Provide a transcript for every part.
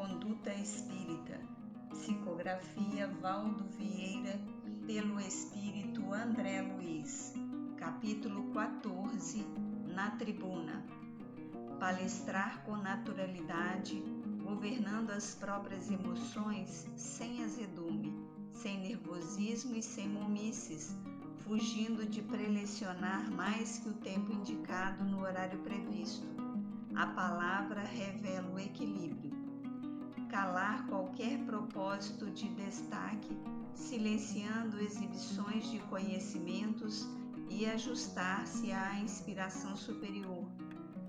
Conduta Espírita. Psicografia Valdo Vieira, pelo Espírito André Luiz. Capítulo 14. Na Tribuna. Palestrar com naturalidade, governando as próprias emoções sem azedume, sem nervosismo e sem momices, fugindo de prelecionar mais que o tempo indicado no horário previsto. A palavra revela o equilíbrio. Calar qualquer propósito de destaque, silenciando exibições de conhecimentos e ajustar-se à inspiração superior,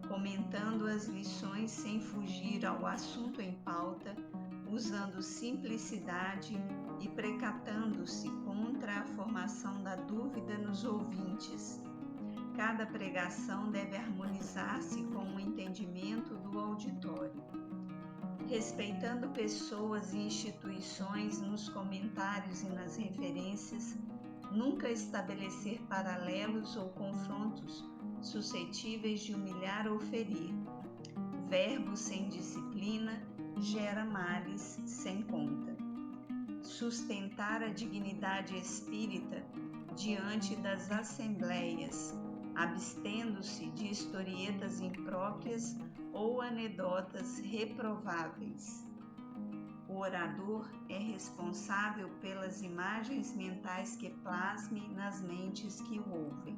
comentando as lições sem fugir ao assunto em pauta, usando simplicidade e precatando-se contra a formação da dúvida nos ouvintes. Cada pregação deve harmonizar-se com o entendimento do auditório. Respeitando pessoas e instituições nos comentários e nas referências, nunca estabelecer paralelos ou confrontos suscetíveis de humilhar ou ferir. Verbo sem disciplina gera males sem conta. Sustentar a dignidade espírita diante das assembleias, abstendo-se de historietas impróprias ou anedotas reprováveis. O orador é responsável pelas imagens mentais que plasme nas mentes que o ouvem.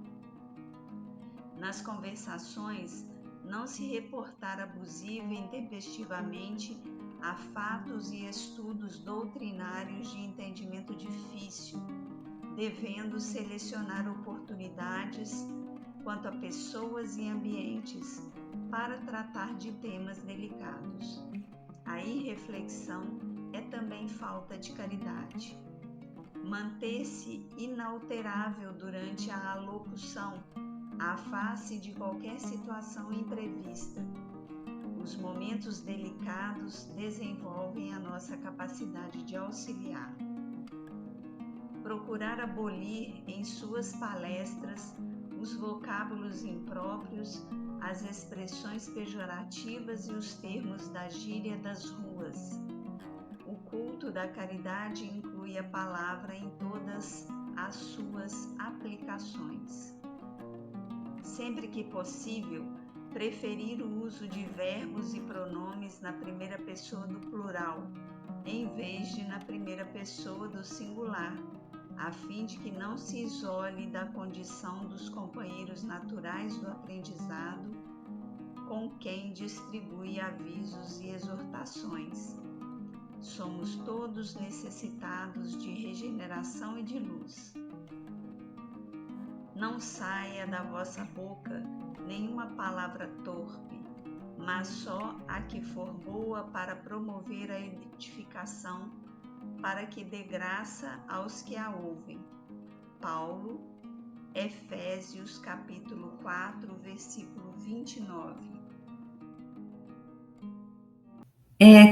Nas conversações, não se reportar abusiva e intempestivamente a fatos e estudos doutrinários de entendimento difícil, devendo selecionar oportunidades quanto a pessoas e ambientes para tratar de temas delicados. A irreflexão é também falta de caridade. Manter-se inalterável durante a alocução, à face de qualquer situação imprevista. Os momentos delicados desenvolvem a nossa capacidade de auxiliar. Procurar abolir em suas palestras os vocábulos impróprios, as expressões pejorativas e os termos da gíria das ruas. O culto da caridade inclui a palavra em todas as suas aplicações. Sempre que possível, preferir o uso de verbos e pronomes na primeira pessoa do plural, em vez de na primeira pessoa do singular, a fim de que não se isole da condição dos companheiros naturais do aprendizado, com quem distribui avisos e exortações. Somos todos necessitados de regeneração e de luz. Não saia da vossa boca nenhuma palavra torpe, mas só a que for boa para promover a edificação, para que dê graça aos que a ouvem. Paulo, Efésios capítulo 4, versículo 29.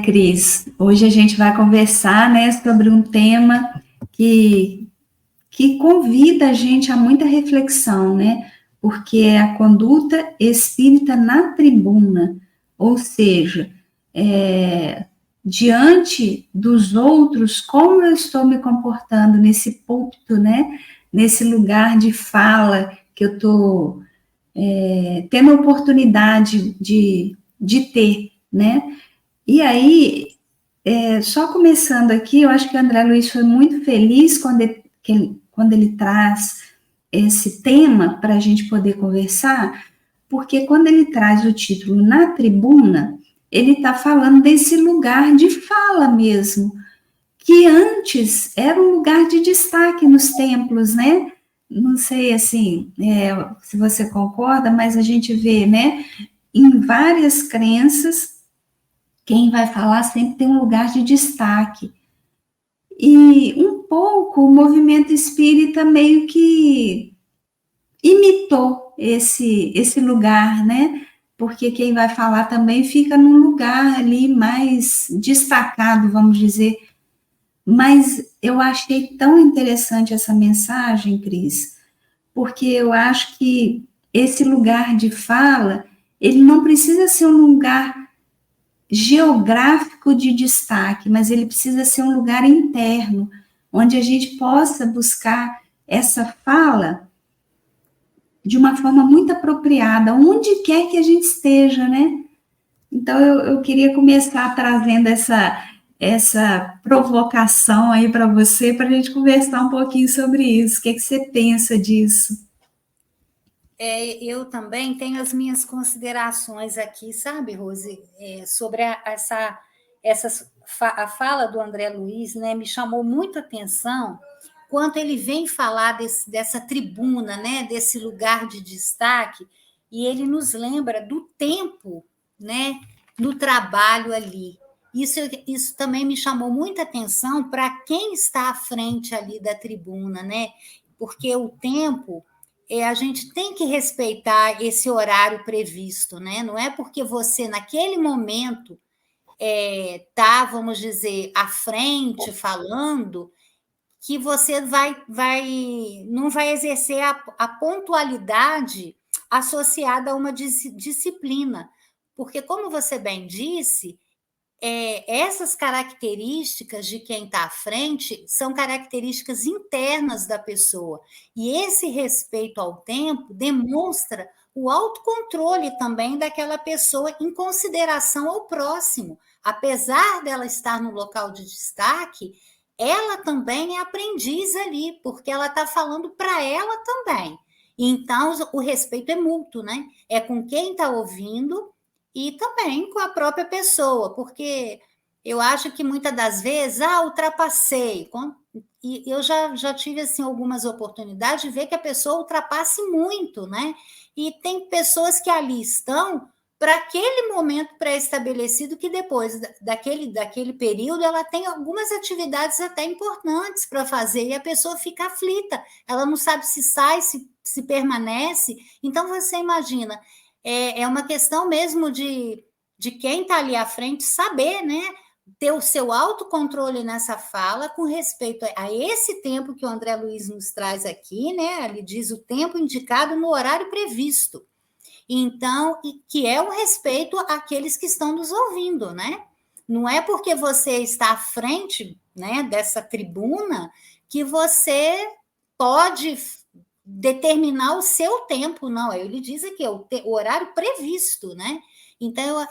Cris, hoje a gente vai conversar, sobre um tema que convida a gente a muita reflexão, porque é a conduta espírita na tribuna, ou seja, diante dos outros, como eu estou me comportando nesse púlpito, nesse lugar de fala que eu estou tendo a oportunidade de ter, E aí, só começando aqui, eu acho que o André Luiz foi muito feliz quando ele traz esse tema para a gente poder conversar, porque quando ele traz o título Na Tribuna, ele está falando desse lugar de fala mesmo, que antes era um lugar de destaque nos templos, Não sei, assim, se você concorda, mas a gente vê, em várias crenças, quem vai falar sempre tem um lugar de destaque. E um pouco o movimento espírita meio que imitou esse lugar, Porque quem vai falar também fica num lugar ali mais destacado, vamos dizer. Mas eu achei tão interessante essa mensagem, Cris, porque eu acho que esse lugar de fala, ele não precisa ser um lugar geográfico de destaque, mas ele precisa ser um lugar interno, onde a gente possa buscar essa fala de uma forma muito apropriada, onde quer que a gente esteja, né? Então, eu queria começar trazendo essa provocação aí para você, para a gente conversar um pouquinho sobre isso. O que você pensa disso? Eu também tenho as minhas considerações aqui, sabe, Rose, sobre a fala do André Luiz, né, me chamou muito a atenção quando ele vem falar dessa tribuna, né, desse lugar de destaque, e ele nos lembra do tempo, né, no trabalho ali. Isso também me chamou muita atenção para quem está à frente ali da tribuna, né, porque o tempo... a gente tem que respeitar esse horário previsto, né? Não é porque você, naquele momento, está, vamos dizer, à frente, falando, que você não vai exercer a pontualidade associada a uma disciplina. Porque, como você bem disse, essas características de quem está à frente são características internas da pessoa. E esse respeito ao tempo demonstra o autocontrole também daquela pessoa em consideração ao próximo. Apesar dela estar no local de destaque, ela também é aprendiz ali, porque ela está falando para ela também. Então, o respeito é mútuo, né? É com quem está ouvindo e também com a própria pessoa, porque eu acho que muitas das vezes, ultrapassei. E eu já tive assim, algumas oportunidades de ver que a pessoa ultrapasse muito, né? E tem pessoas que ali estão para aquele momento pré-estabelecido, que depois daquele período ela tem algumas atividades até importantes para fazer, e a pessoa fica aflita, ela não sabe se sai, se permanece. Então, você imagina, é uma questão mesmo de quem está ali à frente saber, né, ter o seu autocontrole nessa fala com respeito a esse tempo que o André Luiz nos traz aqui, né? Ele diz o tempo indicado no horário previsto. Então, que é um respeito àqueles que estão nos ouvindo, né? Não é porque você está à frente, né, dessa tribuna que você pode determinar o seu tempo, não. Ele diz aqui, o horário previsto, né? Então,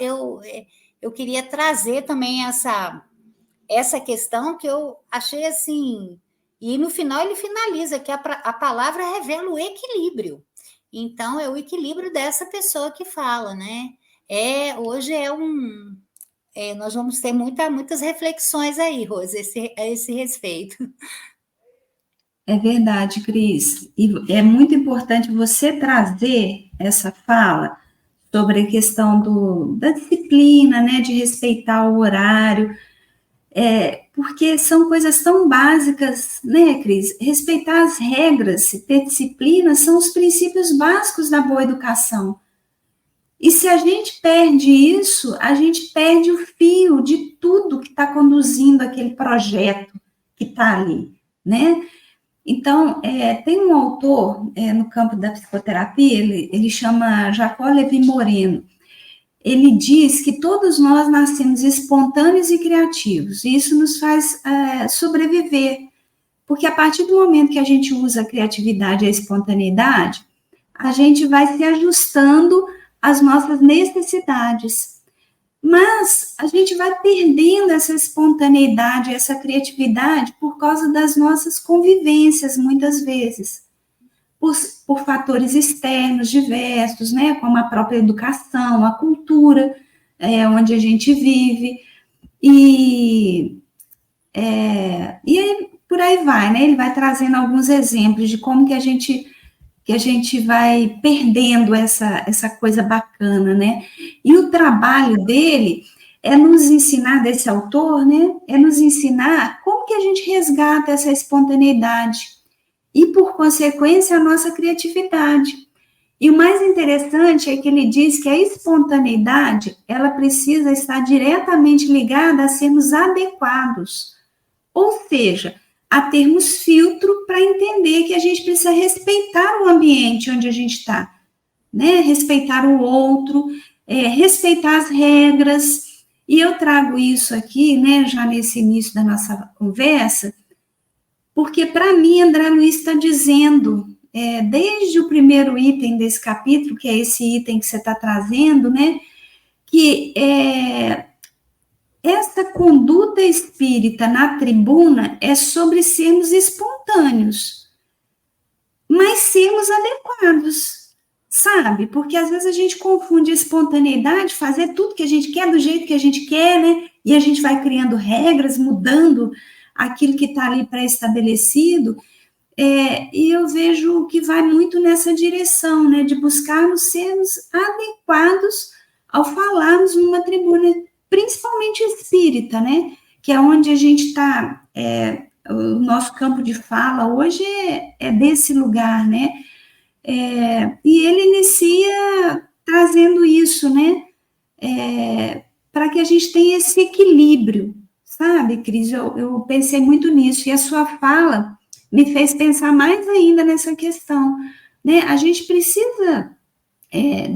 eu queria trazer também essa questão que eu achei assim... E no final ele finaliza que a palavra revela o equilíbrio. Então, é o equilíbrio dessa pessoa que fala, né? Hoje nós vamos ter muitas reflexões aí, Rose, a esse respeito. É verdade, Cris. E é muito importante você trazer essa fala sobre a questão da disciplina, né, de respeitar o horário, porque são coisas tão básicas, né, Cris? Respeitar as regras, ter disciplina, são os princípios básicos da boa educação. E se a gente perde isso, a gente perde o fio de tudo que está conduzindo aquele projeto que está ali, né? Então, tem um autor no campo da psicoterapia, ele chama Jacó Levi Moreno. Ele diz que todos nós nascemos espontâneos e criativos, e isso nos faz sobreviver, porque a partir do momento que a gente usa a criatividade e a espontaneidade, a gente vai se ajustando às nossas necessidades. Mas a gente vai perdendo essa espontaneidade, essa criatividade por causa das nossas convivências, muitas vezes, por fatores externos diversos, né, como a própria educação, a cultura onde a gente vive, e aí, por aí vai, né, ele vai trazendo alguns exemplos de como que a gente vai perdendo essa coisa bacana, né? E o trabalho dele é nos ensinar, desse autor, né? É nos ensinar como que a gente resgata essa espontaneidade e, por consequência, a nossa criatividade. E o mais interessante é que ele diz que a espontaneidade, ela precisa estar diretamente ligada a sermos adequados, ou seja, a termos filtro para entender que a gente precisa respeitar o ambiente onde a gente está, né? Respeitar o outro, respeitar as regras, E eu trago isso aqui, né, já nesse início da nossa conversa, porque para mim André Luiz está dizendo, desde o primeiro item desse capítulo, que é esse item que você está trazendo, né, que essa conduta espírita na tribuna é sobre sermos espontâneos, mas sermos adequados, sabe? Porque às vezes a gente confunde a espontaneidade, fazer tudo que a gente quer do jeito que a gente quer, né? E a gente vai criando regras, mudando aquilo que está ali pré-estabelecido. E eu vejo que vai muito nessa direção, né? De buscarmos sermos adequados ao falarmos numa tribuna, principalmente espírita, né? Que é onde a gente está, o nosso campo de fala hoje é desse lugar, né? E ele inicia trazendo isso, né? Para que a gente tenha esse equilíbrio, sabe, Cris? Eu pensei muito nisso, e a sua fala me fez pensar mais ainda nessa questão, né? A gente precisa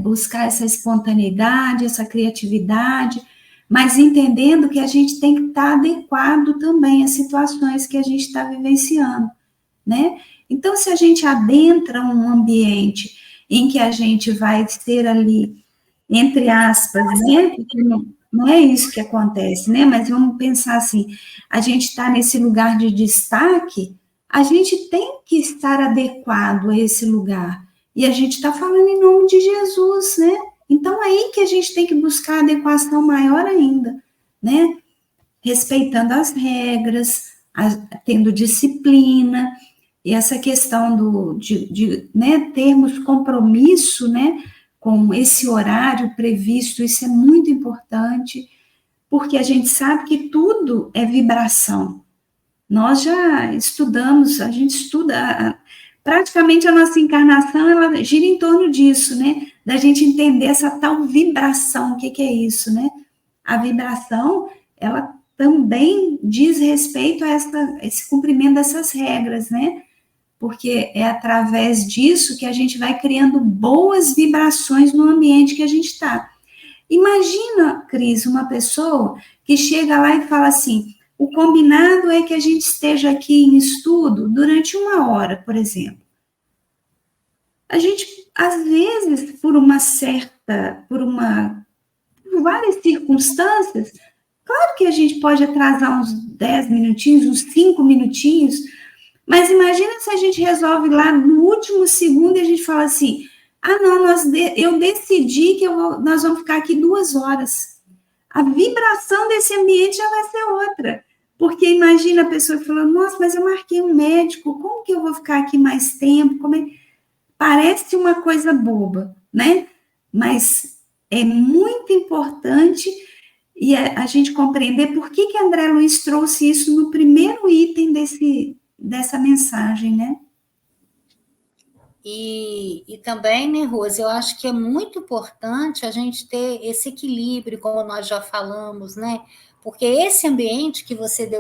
buscar essa espontaneidade, essa criatividade, mas entendendo que a gente tem que estar adequado também às situações que a gente está vivenciando, né? Então, se a gente adentra um ambiente em que a gente vai ter ali, entre aspas, né? Porque não é isso que acontece, né? Mas vamos pensar assim, a gente está nesse lugar de destaque, a gente tem que estar adequado a esse lugar. E a gente está falando em nome de Jesus, né? Então, aí que a gente tem que buscar adequação maior ainda, né? Respeitando as regras, tendo disciplina, e essa questão de né, termos compromisso, né, com esse horário previsto, isso é muito importante, porque a gente sabe que tudo é vibração. Nós já estudamos, a gente estuda, praticamente a nossa encarnação, ela gira em torno disso, né, da gente entender essa tal vibração, o que é isso, né? A vibração, ela também diz respeito a esse cumprimento dessas regras, né? Porque é através disso que a gente vai criando boas vibrações no ambiente que a gente está. Imagina, Cris, uma pessoa que chega lá e fala assim, o combinado é que a gente esteja aqui em estudo durante 1 hora, por exemplo. A gente, às vezes, por várias circunstâncias, claro que a gente pode atrasar uns 10 minutinhos, uns 5 minutinhos, mas imagina se a gente resolve lá no último segundo e a gente fala assim, não, eu decidi que nós vamos ficar aqui 2 horas. A vibração desse ambiente já vai ser outra. Porque imagina a pessoa falando, nossa, mas eu marquei um médico, como que eu vou ficar aqui mais tempo? Parece uma coisa boba, né? Mas é muito importante e a gente compreender por que André Luiz trouxe isso no primeiro item dessa mensagem, né? E também, né, Rose, eu acho que é muito importante a gente ter esse equilíbrio, como nós já falamos, né? Porque esse ambiente que você deu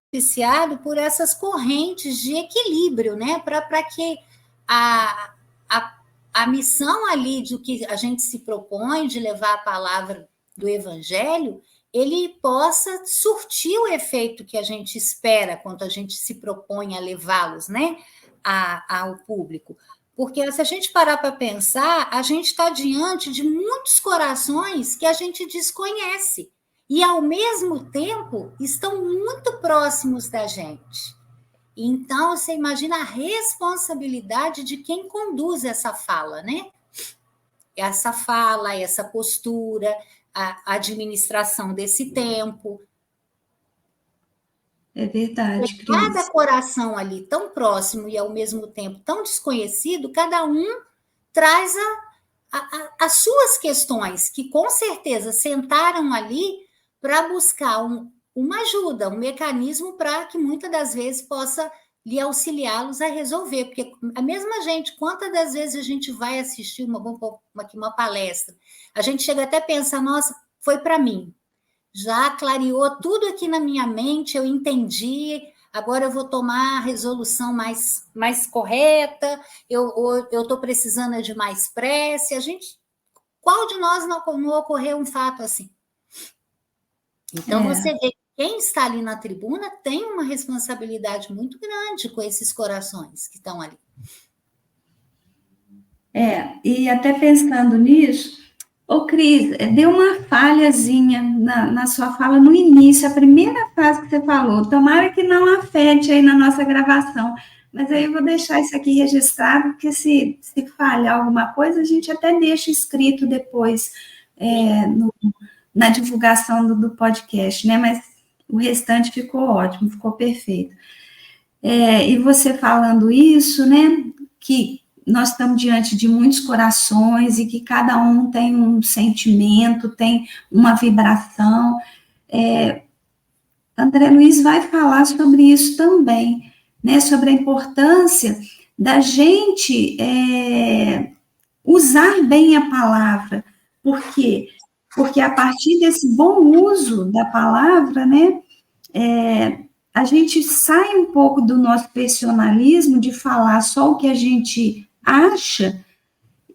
beneficiado por essas correntes de equilíbrio, né? Para que a missão ali de que a gente se propõe de levar a palavra do Evangelho, ele possa surtir o efeito que a gente espera quando a gente se propõe a levá-los, né, ao público. Porque se a gente parar para pensar, a gente está diante de muitos corações que a gente desconhece e, ao mesmo tempo, estão muito próximos da gente. Então, você imagina a responsabilidade de quem conduz essa fala, né? Essa fala, essa postura, a administração desse tempo. É verdade, Cris. Cada coração ali tão próximo e, ao mesmo tempo, tão desconhecido, cada um traz as suas questões, que com certeza sentaram ali para buscar uma ajuda, um mecanismo para que muitas das vezes possa lhe auxiliá-los a resolver, porque a mesma gente, quantas das vezes a gente vai assistir uma palestra, a gente chega até a pensar, nossa, foi para mim, já clareou tudo aqui na minha mente, eu entendi, agora eu vou tomar a resolução mais correta, eu estou precisando de mais prece, a gente Qual de nós não ocorreu um fato assim? Então, você vê que quem está ali na tribuna tem uma responsabilidade muito grande com esses corações que estão ali. E até pensando nisso, Cris, deu uma falhazinha na sua fala no início, a primeira frase que você falou. Tomara que não afete aí na nossa gravação, mas aí eu vou deixar isso aqui registrado, porque se falhar alguma coisa, a gente até deixa escrito depois na divulgação do podcast, né? Mas o restante ficou ótimo, ficou perfeito. E você falando isso, né? Que nós estamos diante de muitos corações e que cada um tem um sentimento, tem uma vibração. André Luiz vai falar sobre isso também, né? Sobre a importância da gente usar bem a palavra. Por quê? Porque a partir desse bom uso da palavra, né? A gente sai um pouco do nosso personalismo de falar só o que a gente acha,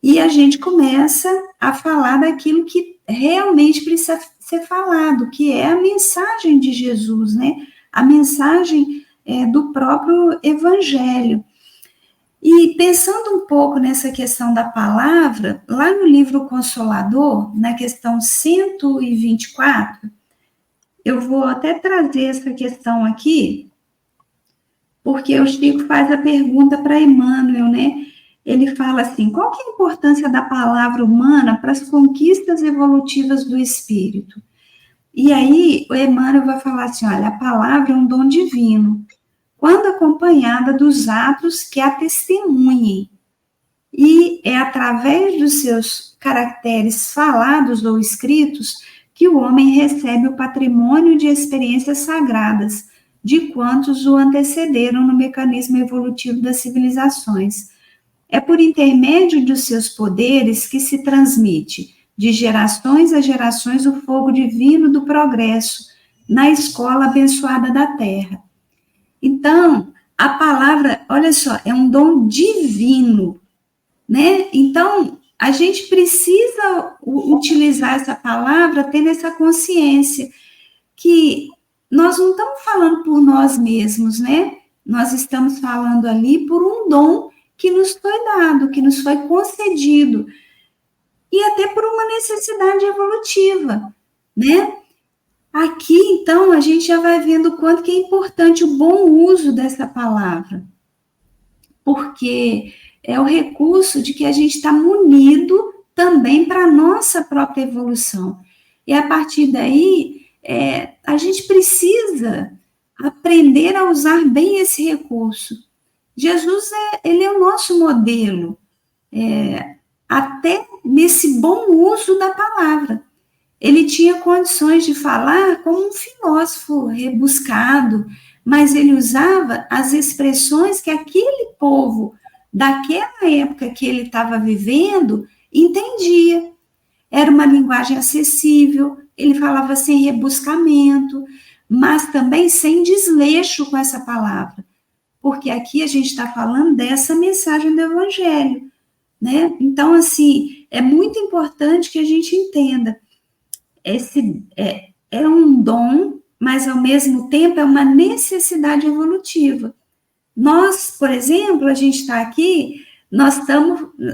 e a gente começa a falar daquilo que realmente precisa ser falado, que é a mensagem de Jesus, né? A mensagem do próprio Evangelho. E pensando um pouco nessa questão da palavra, lá no livro Consolador, na questão 124, eu vou até trazer essa questão aqui, porque o Chico faz a pergunta para Emmanuel, né? Ele fala assim, qual que é a importância da palavra humana para as conquistas evolutivas do espírito? E aí, o Emmanuel vai falar assim, olha, a palavra é um dom divino, quando acompanhada dos atos que a testemunhem, e é através dos seus caracteres falados ou escritos que o homem recebe o patrimônio de experiências sagradas de quantos o antecederam no mecanismo evolutivo das civilizações. É por intermédio dos seus poderes que se transmite, de gerações a gerações, o fogo divino do progresso na escola abençoada da Terra. Então, a palavra, olha só, é um dom divino, né? Então, a gente precisa utilizar essa palavra tendo essa consciência que nós não estamos falando por nós mesmos, né? Nós estamos falando ali por um dom que nos foi dado, que nos foi concedido, e até por uma necessidade evolutiva, né? Aqui, então, a gente já vai vendo o quanto que é importante o bom uso dessa palavra, porque é o recurso de que a gente está munido também para a nossa própria evolução. E a partir daí, a gente precisa aprender a usar bem esse recurso. Jesus, ele é o nosso modelo, até nesse bom uso da palavra. Ele tinha condições de falar como um filósofo rebuscado, mas ele usava as expressões que aquele povo, daquela época que ele estava vivendo, entendia. Era uma linguagem acessível, ele falava sem rebuscamento, mas também sem desleixo com essa palavra, porque aqui a gente está falando dessa mensagem do Evangelho, né? Então, assim, é muito importante que a gente entenda, esse é um dom, mas ao mesmo tempo é uma necessidade evolutiva. Nós, por exemplo, a gente está aqui,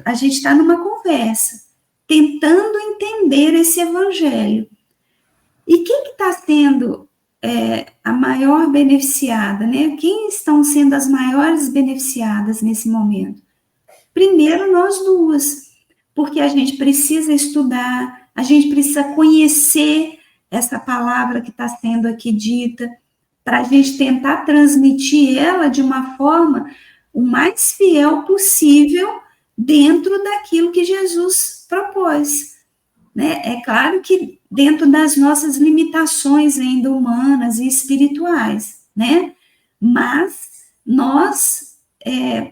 a gente está numa conversa, tentando entender esse Evangelho. E quem que está sendo a maior beneficiada, né? Quem estão sendo as maiores beneficiadas nesse momento? Primeiro, nós duas, porque a gente precisa estudar, a gente precisa conhecer essa palavra que está sendo aqui dita, para a gente tentar transmitir ela de uma forma o mais fiel possível dentro daquilo que Jesus propôs, né? É claro que dentro das nossas limitações ainda humanas e espirituais, né? Mas nós,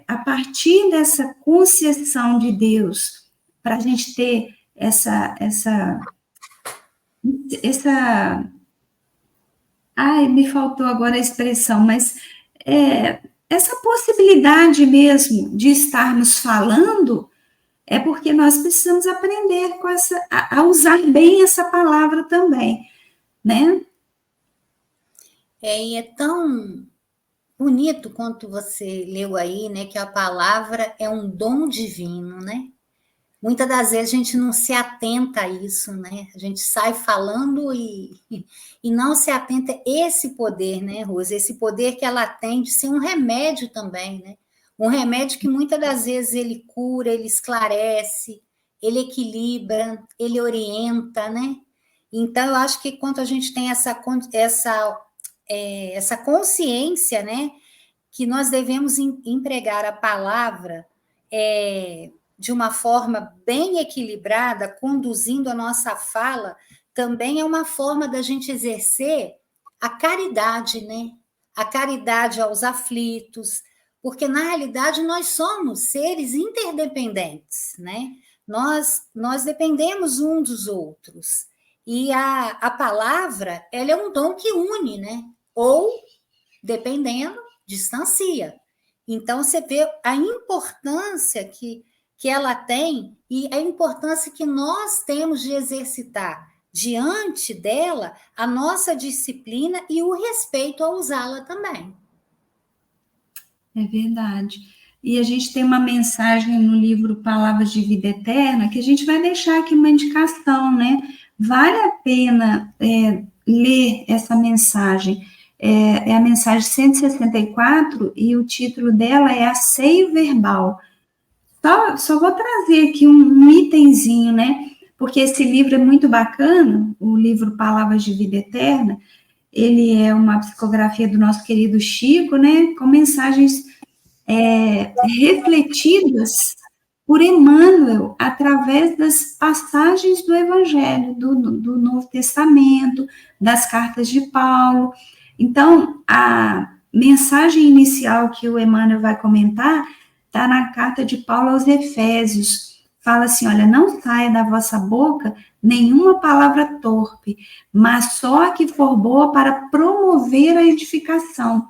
a partir dessa concessão de Deus, para a gente ter ai, me faltou agora a expressão, mas essa possibilidade mesmo de estarmos falando, é porque nós precisamos aprender com a usar bem essa palavra também, né? E é tão bonito quanto você leu aí, né, que a palavra é um dom divino, né? Muitas das vezes a gente não se atenta a isso, né? A gente sai falando e não se atenta a esse poder, né, Rosa? Esse poder que ela tem de ser um remédio também, né? Um remédio que muitas das vezes ele cura, ele esclarece, ele equilibra, ele orienta, né? Então, eu acho que quando a gente tem essa consciência, né, que nós devemos empregar a palavra de uma forma bem equilibrada, conduzindo a nossa fala, também é uma forma da gente exercer a caridade, né? A caridade aos aflitos, porque na realidade nós somos seres interdependentes, né? Nós dependemos uns dos outros. E a palavra, ela é um dom que une, né? Ou, dependendo, distancia. Então, você vê a importância que ela tem e a importância que nós temos de exercitar diante dela a nossa disciplina e o respeito a usá-la também. É verdade. E a gente tem uma mensagem no livro Palavras de Vida Eterna, que a gente vai deixar aqui uma indicação, né? Vale a pena ler essa mensagem. É a mensagem 164 e o título dela é Asseio Verbal. Só vou trazer aqui um itemzinho, né? Porque esse livro é muito bacana, o livro Palavras de Vida Eterna. Ele é uma psicografia do nosso querido Chico, né? Com mensagens refletidas por Emmanuel através das passagens do Evangelho, do Novo Testamento, das cartas de Paulo. Então, a mensagem inicial que o Emmanuel vai comentar está na carta de Paulo aos Efésios. Fala assim, olha, não saia da vossa boca nenhuma palavra torpe, mas só a que for boa para promover a edificação.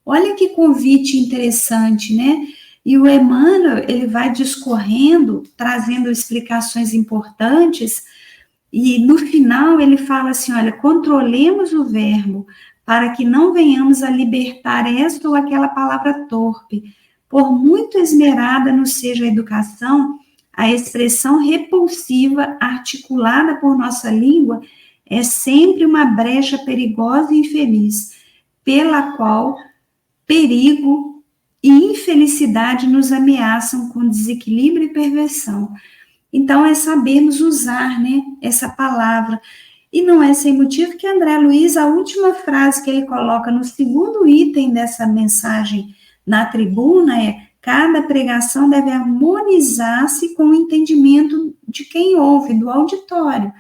Olha que convite interessante, né? E o Emmanuel, ele vai discorrendo, trazendo explicações importantes, e no final ele fala assim, olha, controlemos o verbo, para que não venhamos a libertar esta ou aquela palavra torpe. Por muito esmerada nos seja a educação, a expressão repulsiva articulada por nossa língua é sempre uma brecha perigosa e infeliz, pela qual perigo e infelicidade nos ameaçam com desequilíbrio e perversão. Então, é sabermos usar, né, essa palavra. E não é sem motivo que André Luiz, a última frase que ele coloca no segundo item dessa mensagem na tribuna é: cada pregação deve harmonizar-se com o entendimento de quem ouve, do auditório.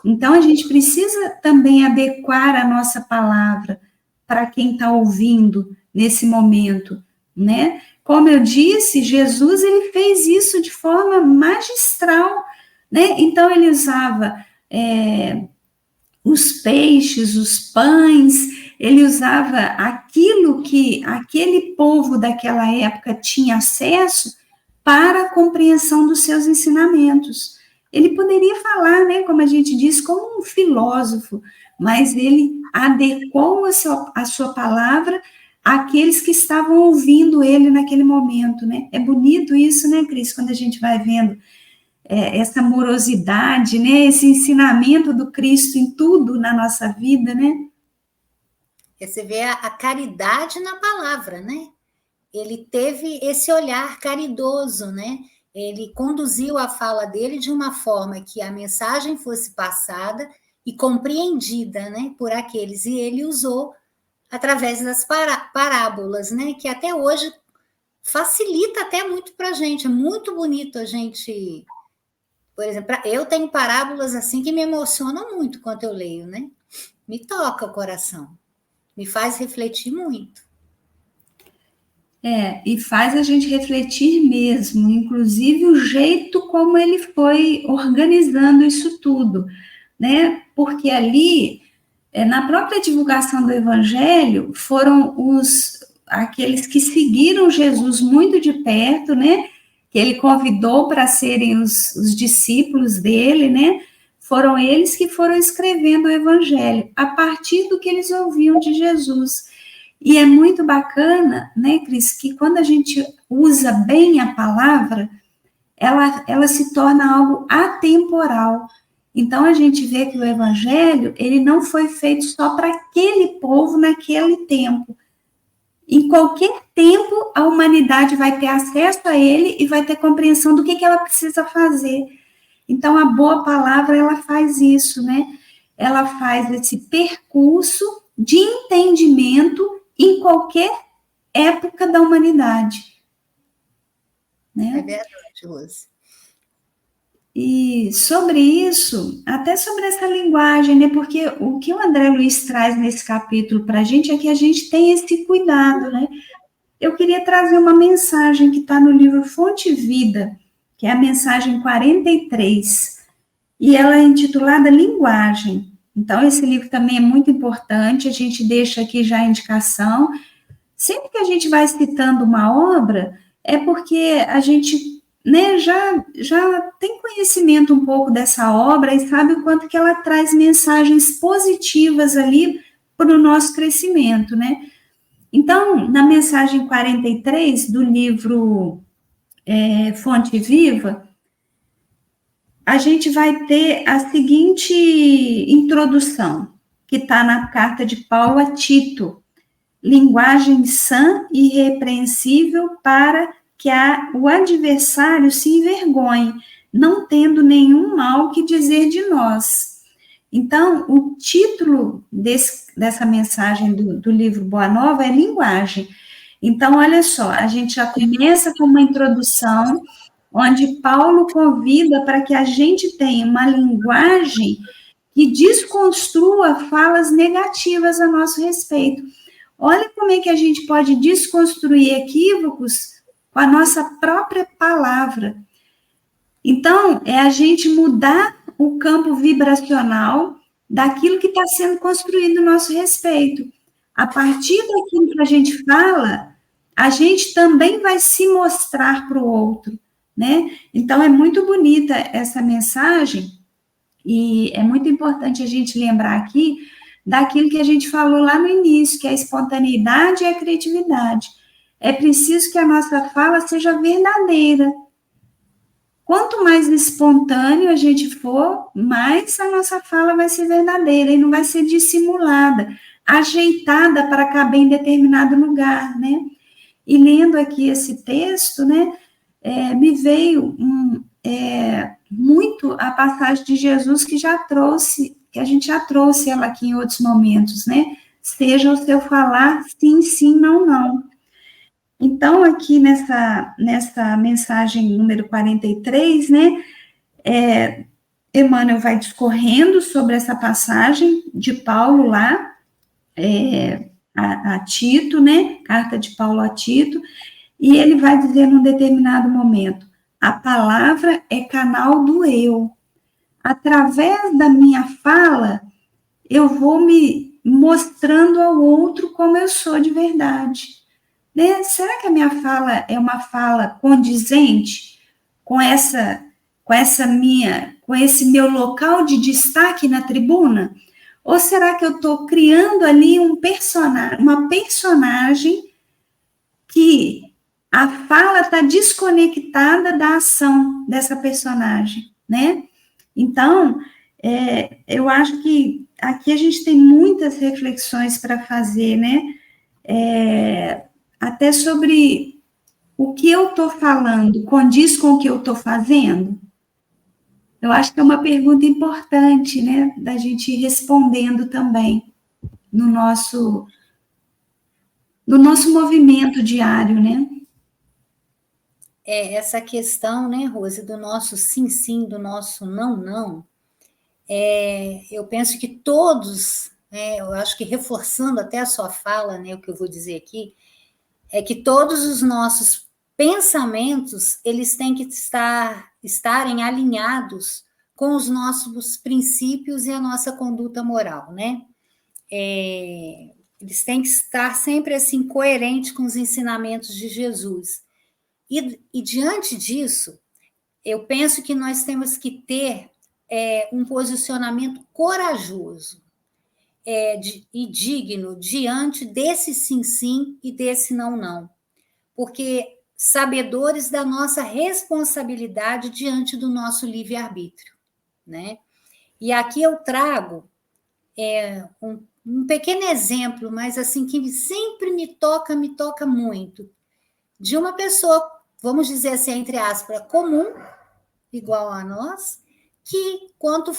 Então, a gente precisa também adequar a nossa palavra para quem está ouvindo nesse momento, né? Como eu disse, Jesus, ele fez isso de forma magistral, né? Então, ele usava os peixes, os pães, ele usava aquilo que aquele povo daquela época tinha acesso para a compreensão dos seus ensinamentos. Ele poderia falar, né, como a gente diz, como um filósofo, mas ele adequou a sua palavra àqueles que estavam ouvindo ele naquele momento, né? É bonito isso, né, Cris, quando a gente vai vendo essa amorosidade, né, esse ensinamento do Cristo em tudo na nossa vida, né? Você vê a caridade na palavra, né? Ele teve esse olhar caridoso, né? Ele conduziu a fala dele de uma forma que a mensagem fosse passada e compreendida, né, por aqueles. E ele usou através das parábolas, né, que até hoje facilita até muito para a gente. É muito bonito a gente... Por exemplo, eu tenho parábolas assim que me emocionam muito quando eu leio, né? Me toca o coração, me faz refletir muito. E faz a gente refletir mesmo, inclusive o jeito como ele foi organizando isso tudo, né? Porque ali, na própria divulgação do Evangelho, foram aqueles que seguiram Jesus muito de perto, né? que ele convidou para serem os discípulos dele, né? Foram eles que foram escrevendo o evangelho, a partir do que eles ouviam de Jesus. E é muito bacana, né, Cris, que quando a gente usa bem a palavra, ela se torna algo atemporal. Então, a gente vê que o evangelho, ele não foi feito só para aquele povo naquele tempo. Em qualquer tempo, a humanidade vai ter acesso a ele e vai ter compreensão do que ela precisa fazer. Então, a boa palavra, ela faz isso, né? Ela faz esse percurso de entendimento em qualquer época da humanidade. Né? É verdade, Rose. E sobre isso, até sobre essa linguagem, né? Porque o que o André Luiz traz nesse capítulo para a gente é que a gente tem esse cuidado, né? Eu queria trazer uma mensagem que está no livro Fonte Vida, que é a mensagem 43, e ela é intitulada Linguagem. Então, esse livro também é muito importante, a gente deixa aqui já a indicação. Sempre que a gente vai citando uma obra, é porque a gente, né, já tem conhecimento um pouco dessa obra e sabe o quanto que ela traz mensagens positivas ali para o nosso crescimento, né? Então, na mensagem 43 do livro Fonte Viva, a gente vai ter a seguinte introdução, que está na carta de Paulo a Tito: linguagem sã e irrepreensível para que o adversário se envergonhe, não tendo nenhum mal que dizer de nós. Então, o título dessa mensagem do livro Boa Nova é Linguagem. Então, olha só, a gente já começa com uma introdução, onde Paulo convida para que a gente tenha uma linguagem que desconstrua falas negativas a nosso respeito. Olha como é que a gente pode desconstruir equívocos com a nossa própria palavra. Então, é a gente mudar o campo vibracional daquilo que está sendo construído no nosso respeito. A partir daquilo que a gente fala, a gente também vai se mostrar para o outro, né? Então, é muito bonita essa mensagem e é muito importante a gente lembrar aqui daquilo que a gente falou lá no início, que é a espontaneidade e a criatividade. É preciso que a nossa fala seja verdadeira. Quanto mais espontâneo a gente for, mais a nossa fala vai ser verdadeira e não vai ser dissimulada, ajeitada para caber em determinado lugar, né? E lendo aqui esse texto, né, me veio muito a passagem de Jesus que a gente já trouxe ela aqui em outros momentos, né? Seja o seu falar sim, sim, não, não. Então, aqui nessa mensagem número 43, né, Emmanuel vai discorrendo sobre essa passagem de Paulo lá, a Tito, né, carta de Paulo a Tito, e ele vai dizer num determinado momento: a palavra é canal do eu. Através da minha fala, eu vou me mostrando ao outro como eu sou de verdade. Né? Será que a minha fala é uma fala condizente com esse meu local de destaque na tribuna? Ou será que eu estou criando ali uma personagem que a fala está desconectada da ação dessa personagem, né? Então, eu acho que aqui a gente tem muitas reflexões para fazer, né? Até sobre o que eu estou falando condiz com o que eu estou fazendo? Eu acho que é uma pergunta importante, né? Da gente ir respondendo também no nosso movimento diário, né? Essa questão, né, Rose, do nosso sim, sim, do nosso não, não, eu penso que todos, eu acho que reforçando até a sua fala, né, o que eu vou dizer aqui, é que todos os nossos pensamentos, eles têm que estarem alinhados com os nossos princípios e a nossa conduta moral, né? Eles têm que estar sempre assim coerentes com os ensinamentos de Jesus. E diante disso, eu penso que nós temos que ter um posicionamento corajoso e digno diante desse sim, sim e desse não, não. Porque sabedores da nossa responsabilidade diante do nosso livre-arbítrio, né? E aqui eu trago um pequeno exemplo, mas assim, que sempre me toca muito, de uma pessoa, vamos dizer assim, entre aspas, comum, igual a nós, que quando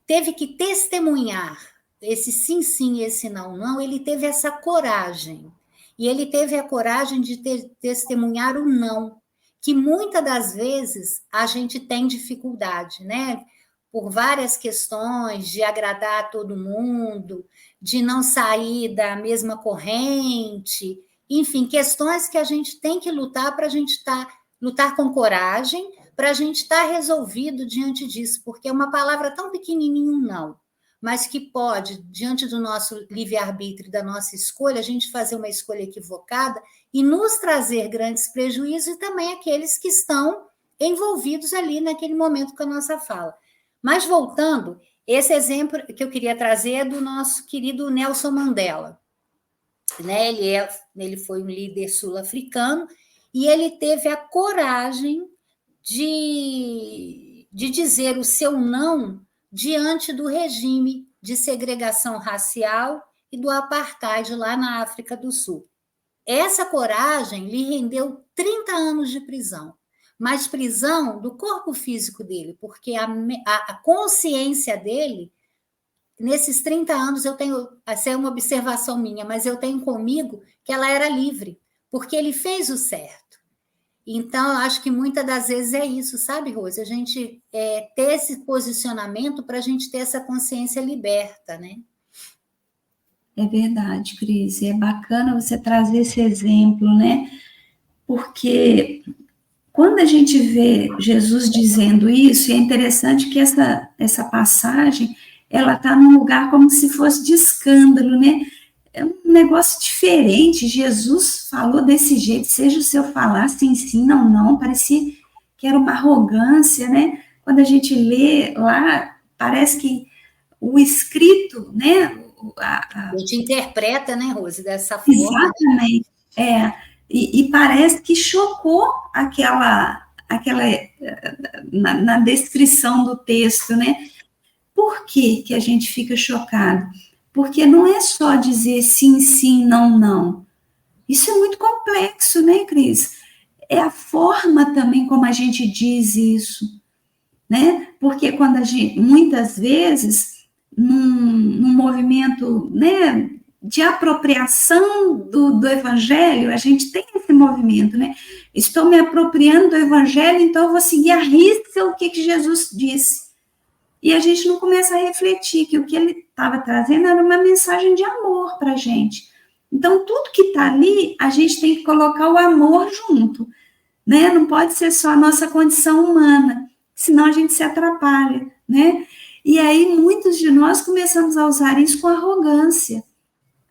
teve que testemunhar esse sim, sim e esse não, não, ele teve essa coragem. E ele teve a coragem de testemunhar o não, que muitas das vezes a gente tem dificuldade, né? Por várias questões de agradar a todo mundo, de não sair da mesma corrente, enfim, questões que a gente tem que lutar para a gente lutar com coragem, para a gente estar resolvido diante disso, porque é uma palavra tão pequenininha, não, mas que pode, diante do nosso livre-arbítrio, da nossa escolha, a gente fazer uma escolha equivocada e nos trazer grandes prejuízos e também aqueles que estão envolvidos ali naquele momento com a nossa fala. Mas voltando, esse exemplo que eu queria trazer é do nosso querido Nelson Mandela. Né? Ele foi um líder sul-africano e ele teve a coragem de dizer o seu não diante do regime de segregação racial e do apartheid lá na África do Sul. Essa coragem lhe rendeu 30 anos de prisão, mas prisão do corpo físico dele, porque a consciência dele, nesses 30 anos, eu tenho, essa é uma observação minha, mas eu tenho comigo que ela era livre, porque ele fez o certo. Então, eu acho que muitas das vezes é isso, sabe, Rose? A gente ter esse posicionamento para a gente ter essa consciência liberta, né? É verdade, Cris. É bacana você trazer esse exemplo, né? Porque quando a gente vê Jesus dizendo isso, é interessante que essa passagem, ela está num lugar como se fosse de escândalo, né? É um negócio diferente. Jesus falou desse jeito, seja o seu falar, sim, sim, não, não, parecia que era uma arrogância, né? Quando a gente lê lá, parece que o escrito, né? A gente interpreta, né, Rose, dessa forma. Exatamente, e parece que chocou aquela na descrição do texto, né? Por que a gente fica chocado? Porque não é só dizer sim, sim, não, não. Isso é muito complexo, né, Cris? É a forma também como a gente diz isso, né? Porque quando a gente, muitas vezes, num movimento, né, de apropriação do evangelho, a gente tem esse movimento, né? Estou me apropriando do evangelho, então eu vou seguir à risca o que Jesus disse. E a gente não começa a refletir que o que ele estava trazendo era uma mensagem de amor para a gente. Então, tudo que está ali, a gente tem que colocar o amor junto, né? Não pode ser só a nossa condição humana, senão a gente se atrapalha, né? E aí, muitos de nós começamos a usar isso com arrogância.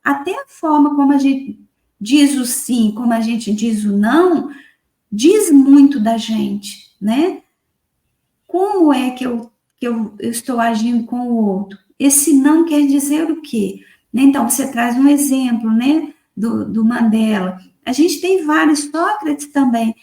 Até a forma como a gente diz o sim, como a gente diz o não, diz muito da gente, né? Como é que eu estou agindo com o outro? Esse não quer dizer o quê? Então, você traz um exemplo, né, do Mandela. A gente tem vários, Sócrates também.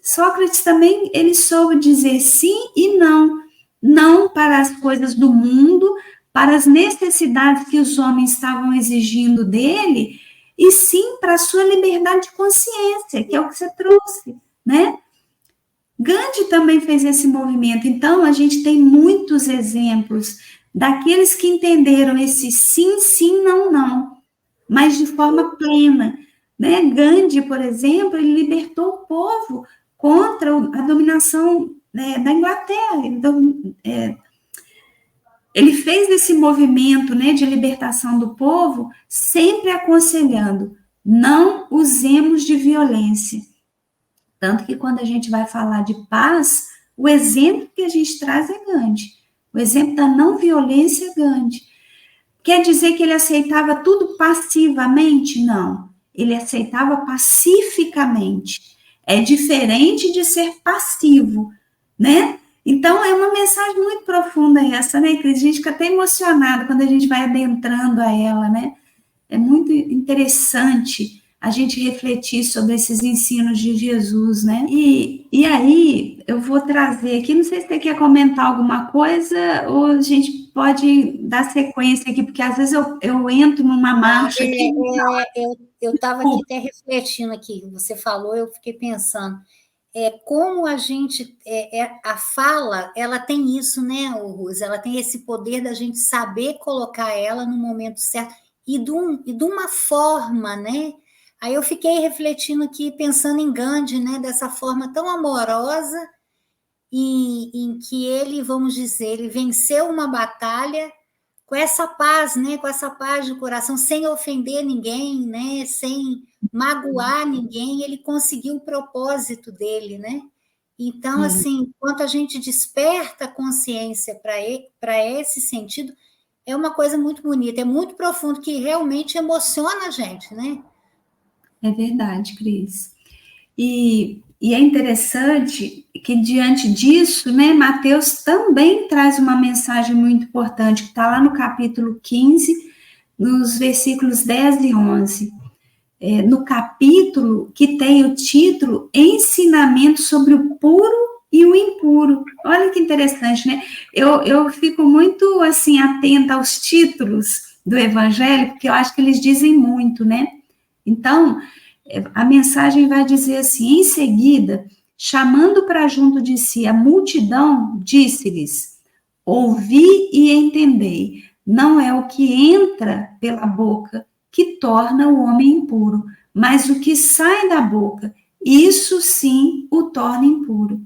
Sócrates também, ele soube dizer sim e não. Não para as coisas do mundo, para as necessidades que os homens estavam exigindo dele, e sim para a sua liberdade de consciência, que é o que você trouxe, né? Gandhi também fez esse movimento. Então, a gente tem muitos exemplos daqueles que entenderam esse sim, sim, não, não, mas de forma plena, né? Gandhi, por exemplo, ele libertou o povo contra a dominação, né, da Inglaterra. Então, ele fez esse movimento, né, de libertação do povo, sempre aconselhando, não usemos de violência. Tanto que quando a gente vai falar de paz, o exemplo que a gente traz é Gandhi. O exemplo da não violência é Gandhi. Quer dizer que ele aceitava tudo passivamente? Não. Ele aceitava pacificamente. é diferente de ser passivo, né? Então, é uma mensagem muito profunda essa, né, Cris? A gente fica até emocionada quando a gente vai adentrando a ela, né? É muito interessante a gente refletir sobre esses ensinos de Jesus, né? E aí, eu vou trazer aqui, não sei se você quer comentar alguma coisa, ou a gente pode dar sequência aqui, porque às vezes eu entro numa marcha aqui. Eu estava aqui até refletindo aqui, você falou, eu fiquei pensando, como a gente, a fala, ela tem isso, né, Rose? Ela tem esse poder da gente saber colocar ela no momento certo e de uma forma, né? Aí eu fiquei refletindo aqui, pensando em Gandhi, né, dessa forma tão amorosa, em que ele, vamos dizer, ele venceu uma batalha com essa paz, né, com essa paz de coração, sem ofender ninguém, né, sem magoar ninguém, ele conseguiu o propósito dele, né? Então, assim, enquanto a gente desperta a consciência para esse sentido, é uma coisa muito bonita, é muito profundo, que realmente emociona a gente, né? É verdade, Cris. E é interessante que, diante disso, né, Mateus também traz uma mensagem muito importante, que está lá no capítulo 15, nos versículos 10 e 11. No capítulo que tem o título Ensinamento sobre o puro e o impuro. Olha que interessante, né? Eu fico muito, assim, atenta aos títulos do Evangelho, porque eu acho que eles dizem muito, né? Então, a mensagem vai dizer assim, em seguida, chamando para junto de si a multidão, disse-lhes, ouvi e entendei, não é o que entra pela boca que torna o homem impuro, mas o que sai da boca, isso sim o torna impuro.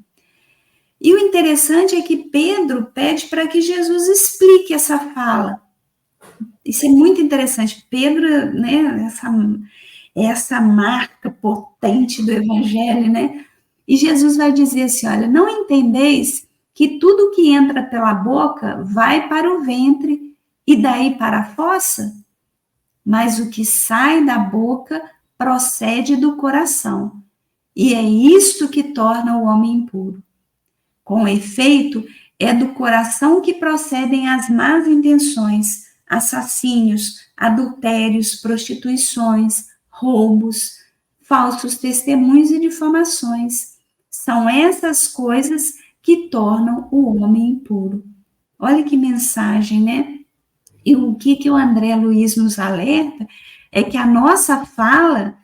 E o interessante é que Pedro pede para que Jesus explique essa fala. Isso é muito interessante. Pedro, né, essa marca potente do Evangelho, né? E Jesus vai dizer assim: olha, não entendeis que tudo que entra pela boca vai para o ventre e daí para a fossa? Mas o que sai da boca procede do coração, e é isto que torna o homem impuro. Com efeito, é do coração que procedem as más intenções, assassínios, adultérios, prostituições, roubos, falsos testemunhos e difamações. São essas coisas que tornam o homem impuro. Olha que mensagem, né? E o que o André Luiz nos alerta é que a nossa fala,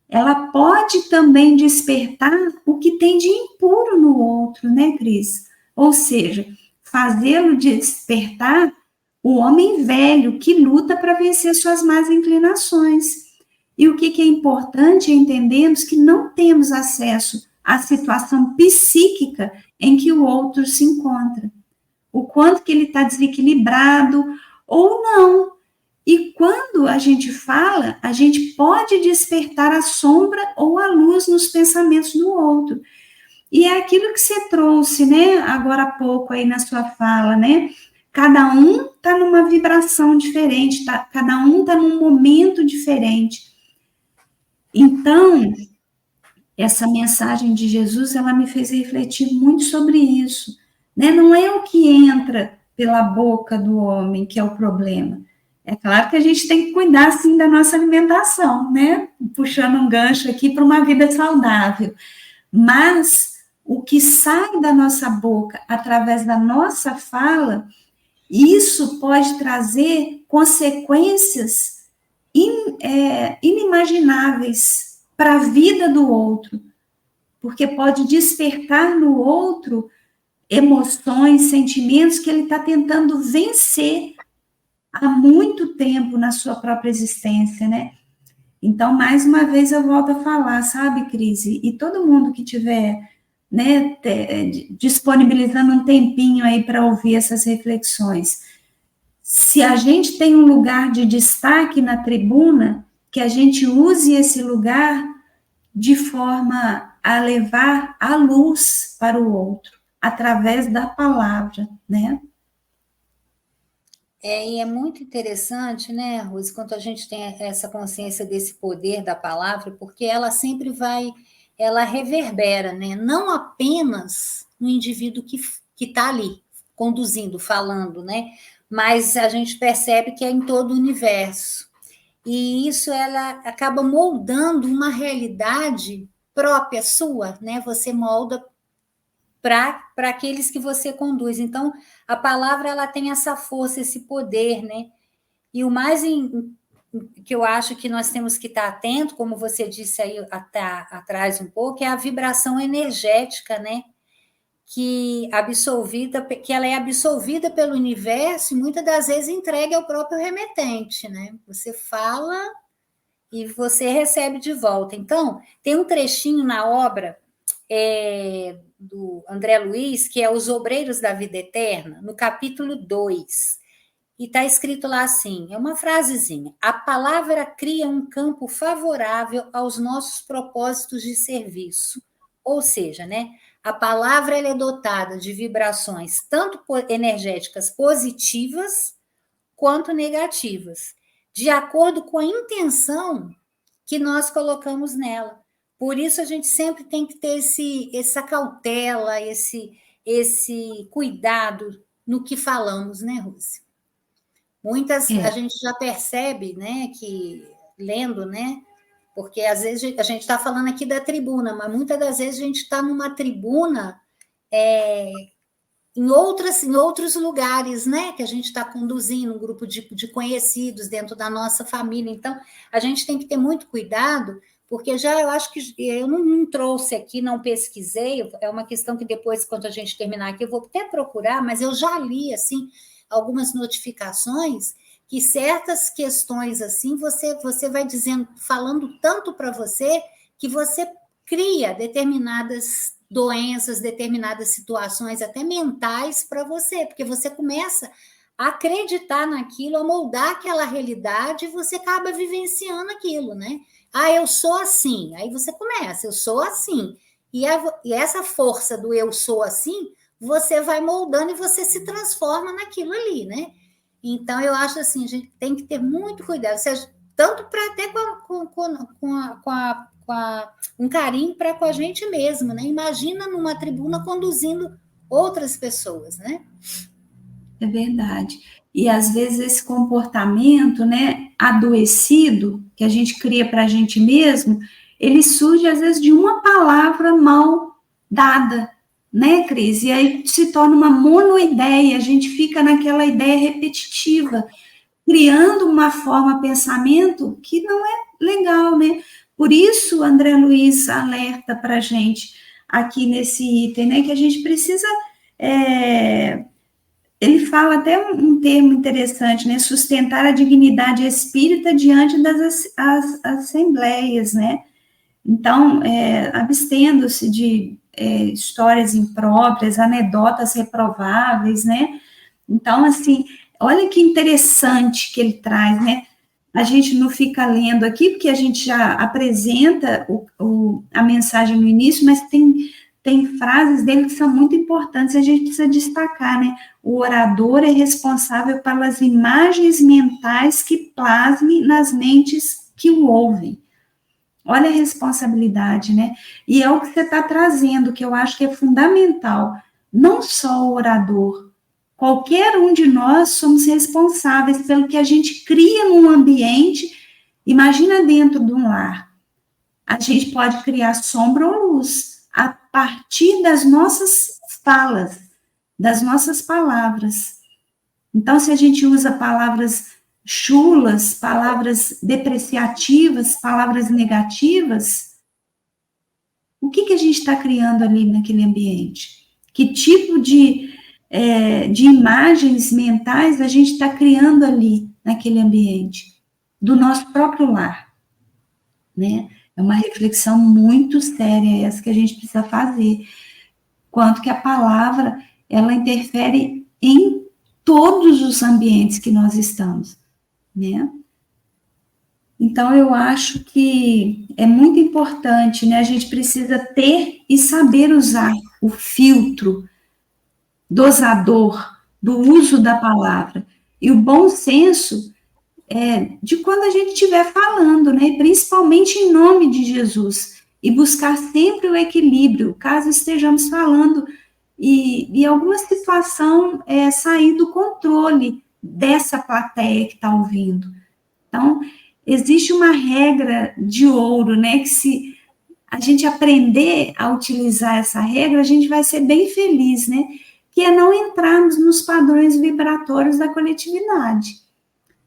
ela pode também despertar o que tem de impuro no outro, né, Cris? Ou seja, fazê-lo despertar o homem velho que luta para vencer suas más inclinações. E o que é importante é entendermos que não temos acesso à situação psíquica em que o outro se encontra. O quanto que ele está desequilibrado ou não. E quando a gente fala, a gente pode despertar a sombra ou a luz nos pensamentos do outro. E é aquilo que você trouxe, né, agora há pouco aí na sua fala, né? Cada um está numa vibração diferente, cada um está num momento diferente. Então, essa mensagem de Jesus, ela me fez refletir muito sobre isso, né? Não é o que entra pela boca do homem que é o problema. É claro que a gente tem que cuidar, sim, da nossa alimentação, né? Puxando um gancho aqui para uma vida saudável. Mas o que sai da nossa boca através da nossa fala, isso pode trazer consequências inimagináveis para a vida do outro, porque pode despertar no outro emoções, sentimentos que ele está tentando vencer há muito tempo na sua própria existência, né? Então, mais uma vez eu volto a falar, sabe, Cris? E todo mundo que tiver, né, disponibilizando um tempinho aí para ouvir essas reflexões. Se a gente tem um lugar de destaque na tribuna, que a gente use esse lugar de forma a levar a luz para o outro, através da palavra, né? E é muito interessante, né, Rose, quando a gente tem essa consciência desse poder da palavra, porque ela sempre vai ela reverbera, né? Não apenas no indivíduo que está ali, conduzindo, falando, né? Mas a gente percebe que é em todo o universo. E isso ela acaba moldando uma realidade própria sua, né? Você molda para aqueles que você conduz. Então, a palavra ela tem essa força, esse poder, né? E o mais que eu acho que nós temos que estar atento, como você disse aí atrás um pouco, é a vibração energética, né? Que ela é absorvida pelo universo e muitas das vezes entregue ao próprio remetente, né? Você fala e você recebe de volta. Então, tem um trechinho na obra do André Luiz, que é Os Obreiros da Vida Eterna, no capítulo 2. E está escrito lá assim, é uma frasezinha: a palavra cria um campo favorável aos nossos propósitos de serviço. Ou seja, né, a palavra ela é dotada de vibrações tanto energéticas positivas quanto negativas, de acordo com a intenção que nós colocamos nela. Por isso a gente sempre tem que ter essa cautela, esse cuidado no que falamos, né, Rússia? Muitas a gente já percebe, né, que lendo, né, porque às vezes a gente está falando aqui da tribuna, mas muitas das vezes a gente está numa tribuna em outros lugares, né, que a gente está conduzindo um grupo de conhecidos dentro da nossa família. Então, a gente tem que ter muito cuidado, porque eu acho que eu não trouxe aqui, não pesquisei, é uma questão que depois, quando a gente terminar aqui, eu vou até procurar, mas eu já li, assim, algumas notificações que certas questões assim você vai dizendo, falando tanto para você que você cria determinadas doenças, determinadas situações até mentais para você, porque você começa a acreditar naquilo, a moldar aquela realidade e você acaba vivenciando aquilo, né? Ah, eu sou assim. Aí você começa, eu sou assim. E essa força do eu sou assim você vai moldando e você se transforma naquilo ali, né? Então, eu acho assim, a gente tem que ter muito cuidado, seja, tanto para até um carinho para com a gente mesmo, né? Imagina numa tribuna conduzindo outras pessoas, né? É verdade. E às vezes esse comportamento, né, adoecido, que a gente cria para a gente mesmo, ele surge às vezes de uma palavra mal dada, né, Cris? E aí se torna uma monoideia, a gente fica naquela ideia repetitiva, criando uma forma, pensamento que não é legal, né? Por isso, André Luiz alerta para a gente aqui nesse item, né, que a gente precisa... Ele fala até um termo interessante, né? Sustentar a dignidade espírita diante das assembleias, né? Então, abstendo-se de histórias impróprias, anedotas reprováveis, né? Então, assim, olha que interessante que ele traz, né? A gente não fica lendo aqui, porque a gente já apresenta a mensagem no início, mas tem frases dele que são muito importantes, a gente precisa destacar, né? O orador é responsável pelas imagens mentais que plasme nas mentes que o ouvem. Olha a responsabilidade, né? E é o que você está trazendo, que eu acho que é fundamental. Não só o orador, qualquer um de nós somos responsáveis pelo que a gente cria num ambiente. Imagina dentro de um lar. A gente pode criar sombra ou luz a partir das nossas falas, das nossas palavras. Então, se a gente usa palavras chulas, palavras depreciativas, palavras negativas, o que a gente está criando ali naquele ambiente? Que tipo de imagens mentais a gente está criando ali naquele ambiente? Do nosso próprio lar, né? É uma reflexão muito séria essa que a gente precisa fazer. Quanto que a palavra, ela interfere em todos os ambientes que nós estamos, né? Então, eu acho que é muito importante, né? A gente precisa ter e saber usar o filtro dosador do uso da palavra. E o bom senso de quando a gente estiver falando, né? Principalmente em nome de Jesus. e buscar sempre o equilíbrio, caso estejamos falando e alguma situação sair do controle dessa plateia que está ouvindo. Então, existe uma regra de ouro, né, que se a gente aprender a utilizar essa regra, a gente vai ser bem feliz, né, que é não entrarmos nos padrões vibratórios da coletividade.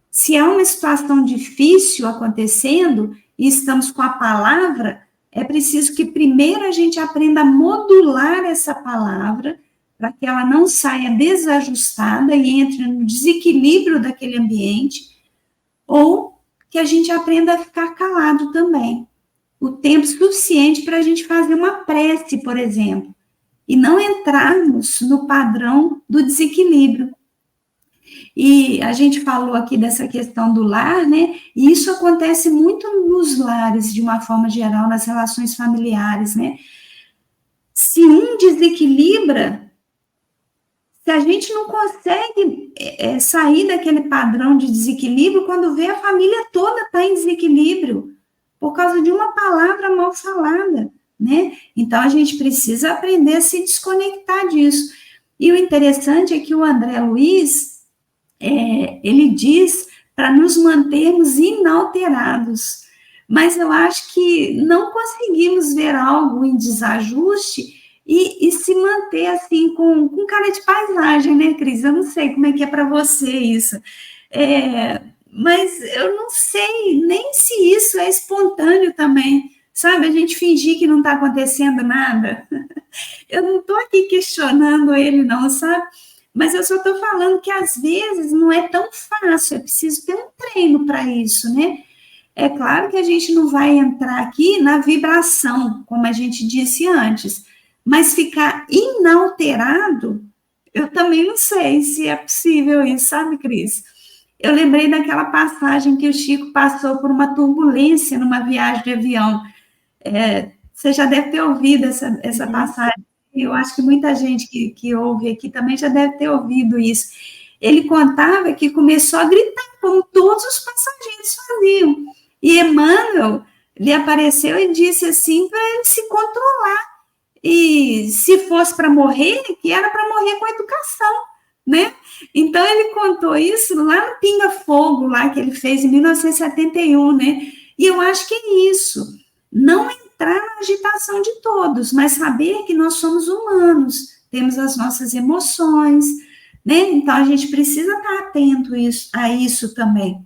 Se há uma situação difícil acontecendo e estamos com a palavra, é preciso que primeiro a gente aprenda a modular essa palavra para que ela não saia desajustada e entre no desequilíbrio daquele ambiente, ou que a gente aprenda a ficar calado também. O tempo suficiente para a gente fazer uma prece, por exemplo, e não entrarmos no padrão do desequilíbrio. E a gente falou aqui dessa questão do lar, né? E isso acontece muito nos lares, de uma forma geral, nas relações familiares, né? Se um desequilibra, se a gente não consegue sair daquele padrão de desequilíbrio, quando vê a família toda está em desequilíbrio, por causa de uma palavra mal falada, né? Então, a gente precisa aprender a se desconectar disso. E o interessante é que o André Luiz, ele diz para nos mantermos inalterados, mas eu acho que não conseguimos ver algo em desajuste e se manter assim com cara de paisagem, né, Cris? Eu não sei como é que é para você isso, mas eu não sei nem se isso é espontâneo também, sabe? A gente fingir que não está acontecendo nada. Eu não estou aqui questionando ele, não, sabe? Mas eu só estou falando que às vezes não é tão fácil, é preciso ter um treino para isso, né? É claro que a gente não vai entrar aqui na vibração, como a gente disse antes, mas ficar inalterado, eu também não sei se é possível isso, sabe, Cris? Eu lembrei daquela passagem que o Chico passou por uma turbulência numa viagem de avião. Você já deve ter ouvido essa passagem. Eu acho que muita gente que ouve aqui também já deve ter ouvido isso. Ele contava que começou a gritar, como todos os passageiros faziam. E Emmanuel lhe apareceu e disse assim, para ele se controlar. E se fosse para morrer, que era para morrer com educação, né? Então, ele contou isso lá no Pinga Fogo, lá que ele fez em 1971, né? E eu acho que é isso. Não entrar na agitação de todos, mas saber que nós somos humanos, temos as nossas emoções, né? Então, a gente precisa estar atento a isso também.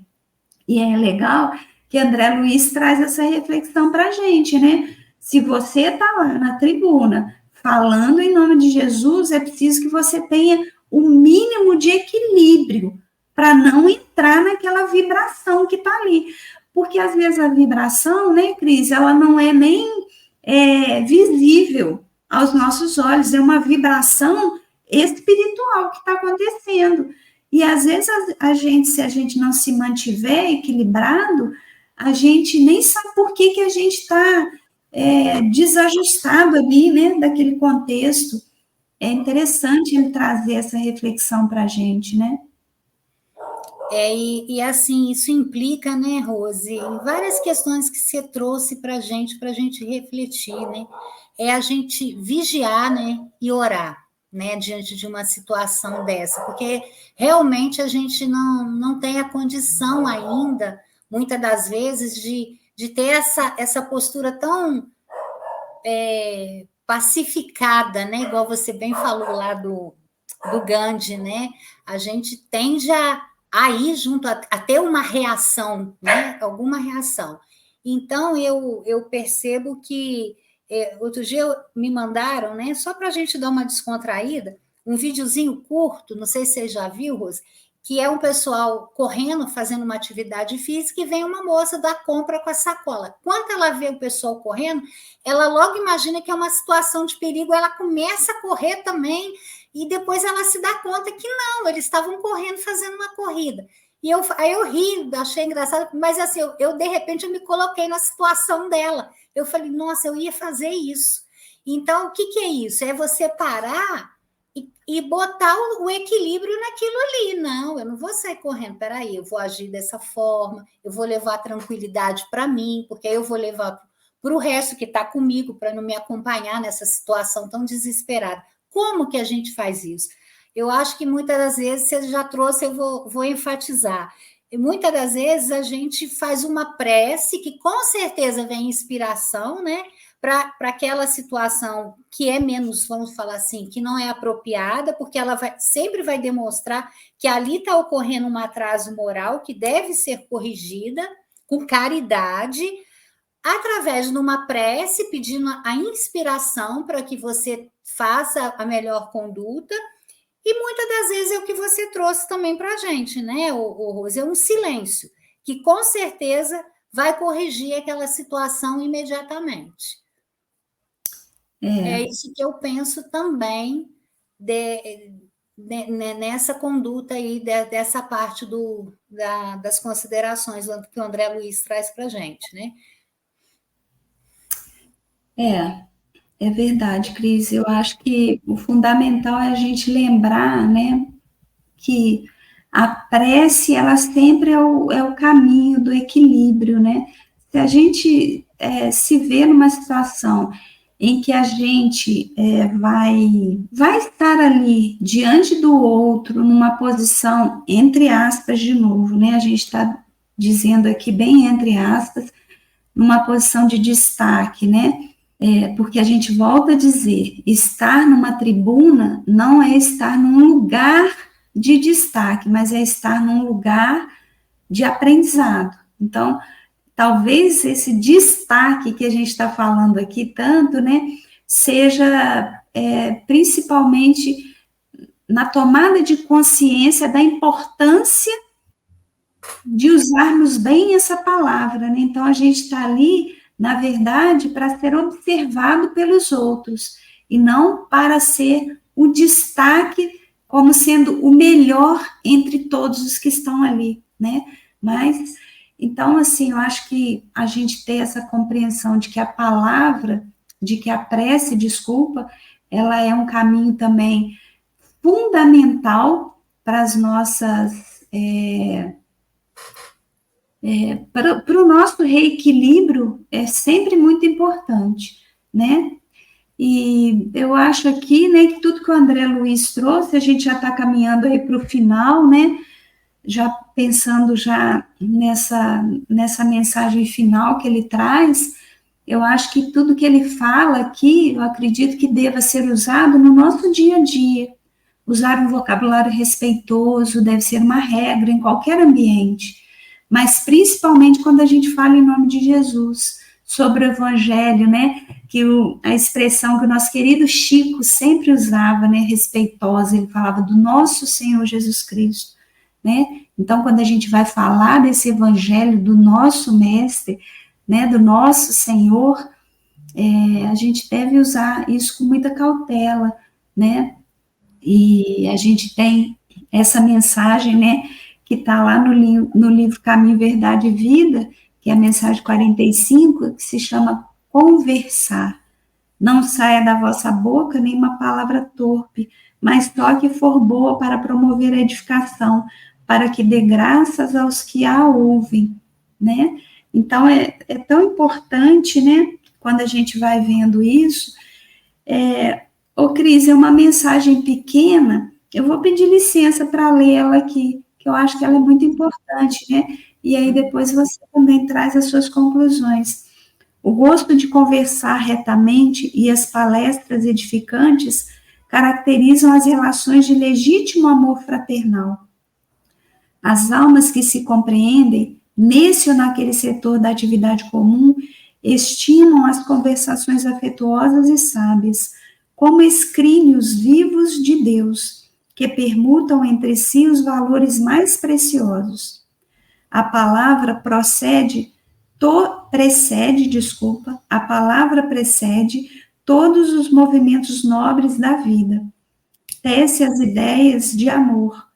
E é legal que André Luiz traz essa reflexão para a gente, né? Se você está lá na tribuna falando em nome de Jesus, é preciso que você tenha o mínimo de equilíbrio para não entrar naquela vibração que está ali. Porque, às vezes, a vibração, né, Cris, ela não é nem visível aos nossos olhos, é uma vibração espiritual que está acontecendo. E, às vezes, se a gente não se mantiver equilibrado, a gente nem sabe por que a gente está desajustado ali, né, daquele contexto. É interessante ele trazer essa reflexão para a gente, né? E assim, isso implica, né, Rose, em várias questões que você trouxe para a gente refletir, né? É a gente vigiar, né, e orar, né, diante de uma situação dessa, porque realmente a gente não tem a condição ainda, muitas das vezes, de ter essa postura tão pacificada, né, igual você bem falou lá do Gandhi, né? A gente tende a ir junto, a ter uma reação, né? Alguma reação. Então, eu percebo que outro dia me mandaram, né? Só para a gente dar uma descontraída, um videozinho curto, não sei se você já viu, Rose, que é um pessoal correndo, fazendo uma atividade física, e vem uma moça dar compra com a sacola. Quando ela vê o pessoal correndo, ela logo imagina que é uma situação de perigo, ela começa a correr também, e depois ela se dá conta que não, eles estavam correndo, fazendo uma corrida. E aí eu ri, achei engraçado, mas assim, eu de repente eu me coloquei na situação dela. Eu falei, nossa, eu ia fazer isso. Então, o que é isso? É você parar e botar o equilíbrio naquilo ali. Não, eu não vou sair correndo, peraí, eu vou agir dessa forma, eu vou levar tranquilidade para mim, porque aí eu vou levar para o resto que está comigo, para não me acompanhar nessa situação tão desesperada. Como que a gente faz isso? Eu acho que muitas das vezes, você já trouxe, eu vou enfatizar. E muitas das vezes a gente faz uma prece que com certeza vem inspiração, né? Para aquela situação que é menos, vamos falar assim, que não é apropriada, porque ela sempre vai demonstrar que ali está ocorrendo um atraso moral que deve ser corrigida com caridade, através de uma prece, pedindo a inspiração para que você faça a melhor conduta. E muitas das vezes é o que você trouxe também para a gente, né, Rose? É um silêncio, que com certeza vai corrigir aquela situação imediatamente. É isso que eu penso também nessa conduta aí, dessa parte das considerações que o André Luiz traz para a gente, né? É verdade, Cris. Eu acho que o fundamental é a gente lembrar, né, que a prece, ela sempre é o caminho do equilíbrio, né? Se a gente se vê numa situação em que a gente vai estar ali diante do outro, numa posição, entre aspas, de novo, né? A gente está dizendo aqui bem entre aspas, numa posição de destaque, né? Porque a gente volta a dizer, estar numa tribuna não é estar num lugar de destaque, mas é estar num lugar de aprendizado. Então, talvez esse destaque que a gente está falando aqui tanto, né, seja principalmente na tomada de consciência da importância de usarmos bem essa palavra, né? Então, a gente está ali, na verdade, para ser observado pelos outros, e não para ser o destaque como sendo o melhor entre todos os que estão ali, né? Mas, então, assim, eu acho que a gente ter essa compreensão de que a palavra, de que a prece, desculpa, ela é um caminho também fundamental para as nossas... para o nosso reequilíbrio é sempre muito importante, né? E eu acho aqui, né, que tudo que o André Luiz trouxe, a gente já está caminhando aí para o final, né? Já pensando já nessa mensagem final que ele traz, eu acho que tudo que ele fala aqui, eu acredito que deva ser usado no nosso dia a dia. Usar um vocabulário respeitoso deve ser uma regra em qualquer ambiente, mas principalmente quando a gente fala em nome de Jesus, sobre o Evangelho, né, que a expressão que o nosso querido Chico sempre usava, né, respeitosa, ele falava do nosso Senhor Jesus Cristo, né, então quando a gente vai falar desse Evangelho do nosso Mestre, né, do nosso Senhor, a gente deve usar isso com muita cautela, né, e a gente tem essa mensagem, né, que está lá no livro Caminho, Verdade e Vida, que é a mensagem 45, que se chama conversar. Não saia da vossa boca nenhuma palavra torpe, mas só que for boa para promover a edificação, para que dê graças aos que a ouvem, né? Então, é tão importante, né, quando a gente vai vendo isso. Cris, é uma mensagem pequena, eu vou pedir licença para ler ela aqui, que eu acho que ela é muito importante, né? E aí depois você também traz as suas conclusões. O gosto de conversar retamente e as palestras edificantes caracterizam as relações de legítimo amor fraternal. As almas que se compreendem, nesse ou naquele setor da atividade comum, estimam as conversações afetuosas e sábias, como escrínios vivos de Deus, que permutam entre si os valores mais preciosos. A palavra precede todos os movimentos nobres da vida. Tece as ideias de amor.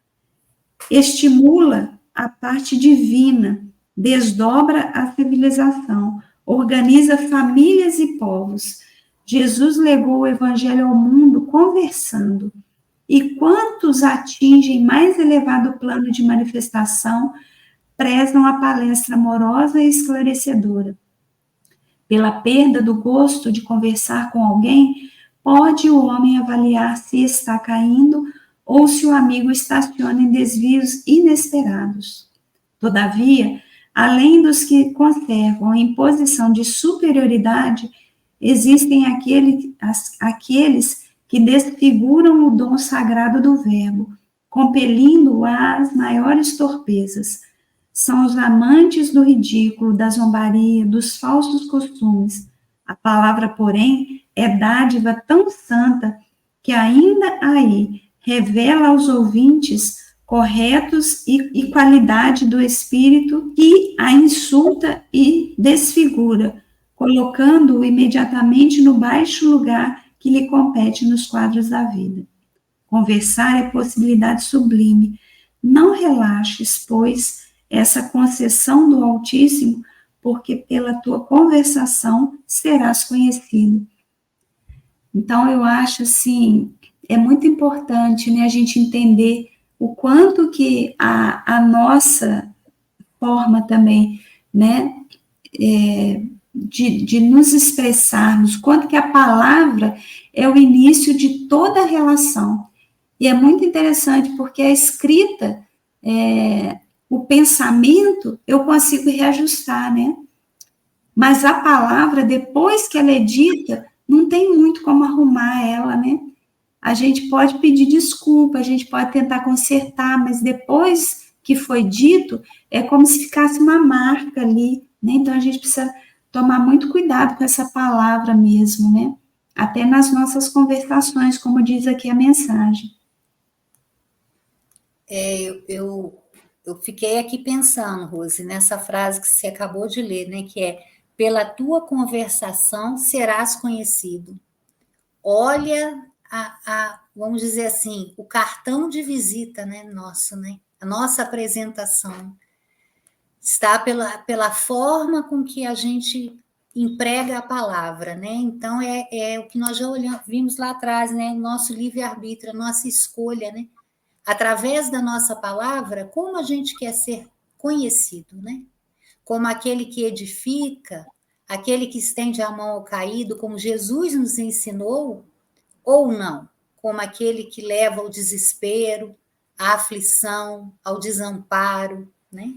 Estimula a parte divina. Desdobra a civilização. Organiza famílias e povos. Jesus legou o evangelho ao mundo conversando. E quantos atingem mais elevado plano de manifestação prezam a palestra amorosa e esclarecedora. pela perda do gosto de conversar com alguém, pode o homem avaliar se está caindo ou se o amigo estaciona em desvios inesperados. Todavia, além dos que conservam em posição de superioridade, existem aqueles que desfiguram o dom sagrado do verbo, compelindo-o às maiores torpezas. São os amantes do ridículo, da zombaria, dos falsos costumes. A palavra, porém, é dádiva tão santa que ainda aí revela aos ouvintes corretos e qualidade do espírito que a insulta e desfigura, colocando-o imediatamente no baixo lugar que lhe compete nos quadros da vida. Conversar é possibilidade sublime. Não relaxes, pois, essa concessão do Altíssimo, porque pela tua conversação serás conhecido. Então, eu acho, assim, é muito importante, né, a gente entender o quanto que a nossa forma também, né, de nos expressarmos, quanto que a palavra é o início de toda a relação. E é muito interessante, porque a escrita, o pensamento, eu consigo reajustar, né? Mas a palavra, depois que ela é dita, não tem muito como arrumar ela, né? A gente pode pedir desculpa, a gente pode tentar consertar, mas depois que foi dito, é como se ficasse uma marca ali, né? Então, a gente precisa tomar muito cuidado com essa palavra mesmo, né? Até nas nossas conversações, como diz aqui a mensagem. Eu fiquei aqui pensando, Rose, nessa frase que você acabou de ler, né? Que é, pela tua conversação serás conhecido. Olha, vamos dizer assim, o cartão de visita, né, nosso, né? A nossa apresentação está pela forma com que a gente emprega a palavra, né? Então, é o que nós já vimos lá atrás, né? Nosso livre-arbítrio, a nossa escolha, né? Através da nossa palavra, como a gente quer ser conhecido, né? Como aquele que edifica, aquele que estende a mão ao caído, como Jesus nos ensinou, ou não, como aquele que leva ao desespero, à aflição, ao desamparo, né?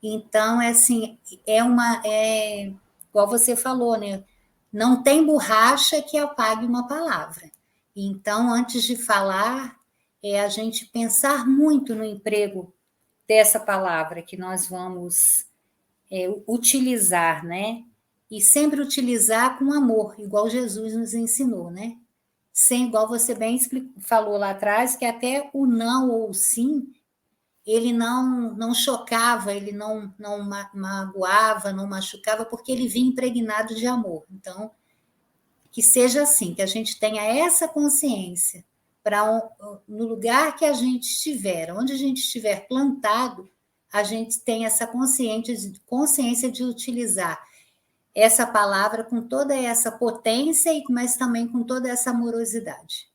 Então, assim, igual você falou, né? Não tem borracha que apague uma palavra. Então, antes de falar, a gente pensar muito no emprego dessa palavra que nós vamos utilizar, né? E sempre utilizar com amor, igual Jesus nos ensinou, né? Sem, igual você bem falou lá atrás, que até o não ou o sim, ele não chocava, ele não magoava, não machucava, porque ele vinha impregnado de amor. Então, que seja assim, que a gente tenha essa consciência, no lugar que a gente estiver, onde a gente estiver plantado, a gente tem essa consciência de utilizar essa palavra com toda essa potência, mas também com toda essa amorosidade.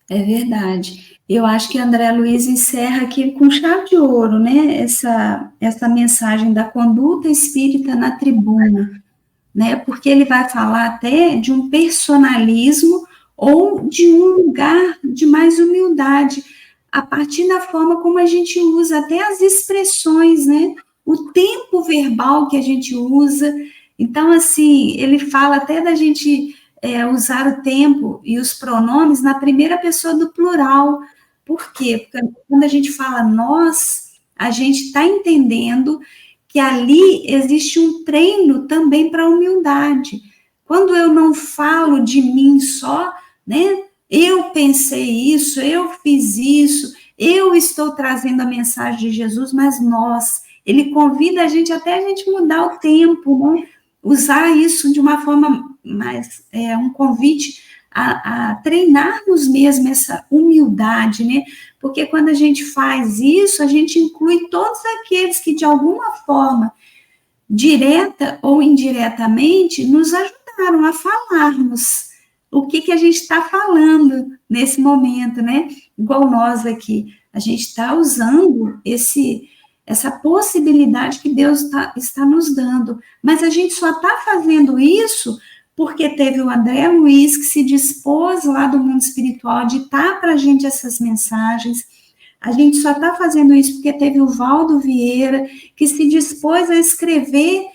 É verdade. Eu acho que André Luiz encerra aqui com chave de ouro, né? Essa mensagem da conduta espírita na tribuna, né? Porque ele vai falar até de um personalismo ou de um lugar de mais humildade, a partir da forma como a gente usa até as expressões, né? O tempo verbal que a gente usa. Então, assim, ele fala até da gente usar o tempo e os pronomes na primeira pessoa do plural. Por quê? Porque quando a gente fala nós, a gente está entendendo que ali existe um treino também para a humildade. Quando eu não falo de mim só, né? Eu pensei isso, eu fiz isso, eu estou trazendo a mensagem de Jesus, mas nós, ele convida a gente até a gente mudar o tempo, né? Usar isso de uma forma mais, um convite a treinarmos mesmo essa humildade, né? Porque quando a gente faz isso, a gente inclui todos aqueles que, de alguma forma, direta ou indiretamente, nos ajudaram a falarmos o que a gente está falando nesse momento, né? Igual nós aqui, a gente está usando essa possibilidade que Deus está nos dando. Mas a gente só está fazendo isso porque teve o André Luiz que se dispôs lá do mundo espiritual de dar para a gente essas mensagens. A gente só está fazendo isso porque teve o Valdo Vieira que se dispôs a escrever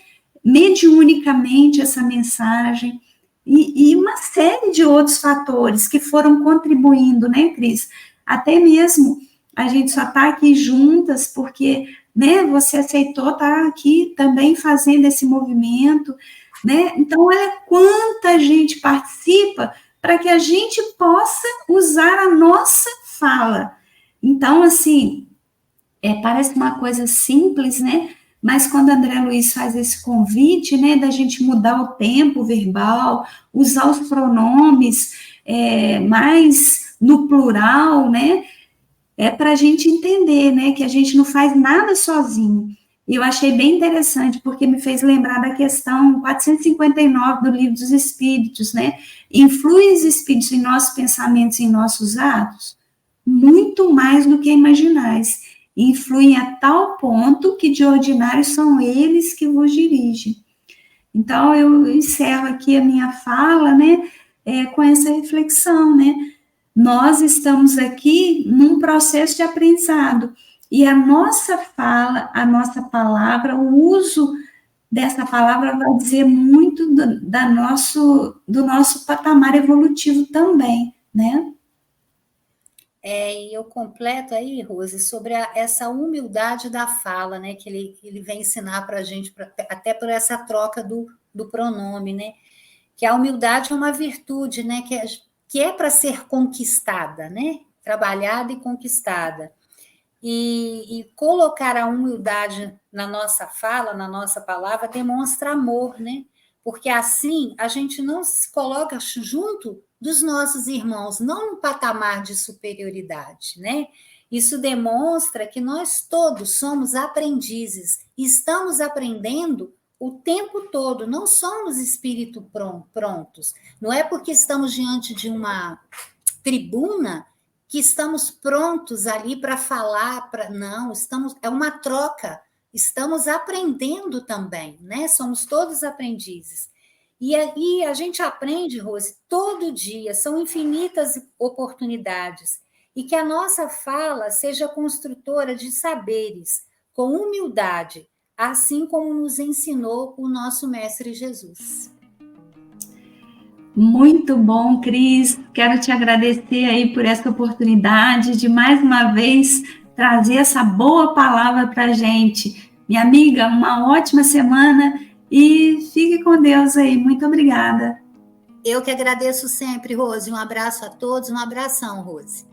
mediunicamente essa mensagem. E uma série de outros fatores que foram contribuindo, né, Cris? Até mesmo a gente só está aqui juntas porque, né, você aceitou estar aqui também fazendo esse movimento, né? Então, olha quanta gente participa para que a gente possa usar a nossa fala. Então, assim, parece uma coisa simples, né? Mas quando André Luiz faz esse convite, né, da gente mudar o tempo verbal, usar os pronomes mais no plural, né? Para a gente entender, né, que a gente não faz nada sozinho. E eu achei bem interessante, porque me fez lembrar da questão 459 do Livro dos Espíritos, né? Influem os espíritos em nossos pensamentos e em nossos atos? Muito mais do que imaginais. Influem a tal ponto que de ordinário são eles que vos dirigem. Então, eu encerro aqui a minha fala, né, com essa reflexão, né? Nós estamos aqui num processo de aprendizado, e a nossa fala, a nossa palavra, o uso dessa palavra vai dizer muito do nosso patamar evolutivo também, né? E eu completo aí, Rose, sobre essa humildade da fala, né, que ele vem ensinar para a gente, até por essa troca do pronome, né, que a humildade é uma virtude, né, que é para ser conquistada, né, trabalhada e conquistada. E colocar a humildade na nossa fala, na nossa palavra, demonstra amor, né? Porque assim a gente não se coloca junto dos nossos irmãos, não no patamar de superioridade, né? Isso demonstra que nós todos somos aprendizes, estamos aprendendo o tempo todo, não somos espírito prontos. Não é porque estamos diante de uma tribuna que estamos prontos ali para falar, não, é uma troca, estamos aprendendo também, né? Somos todos aprendizes. E aí a gente aprende, Rose, todo dia, são infinitas oportunidades, e que a nossa fala seja construtora de saberes, com humildade, assim como nos ensinou o nosso Mestre Jesus. Muito bom, Cris. Quero te agradecer aí por essa oportunidade de mais uma vez trazer essa boa palavra para a gente. Minha amiga, uma ótima semana e fique com Deus aí. Muito obrigada. Eu que agradeço sempre, Rose. Um abraço a todos, um abração, Rose.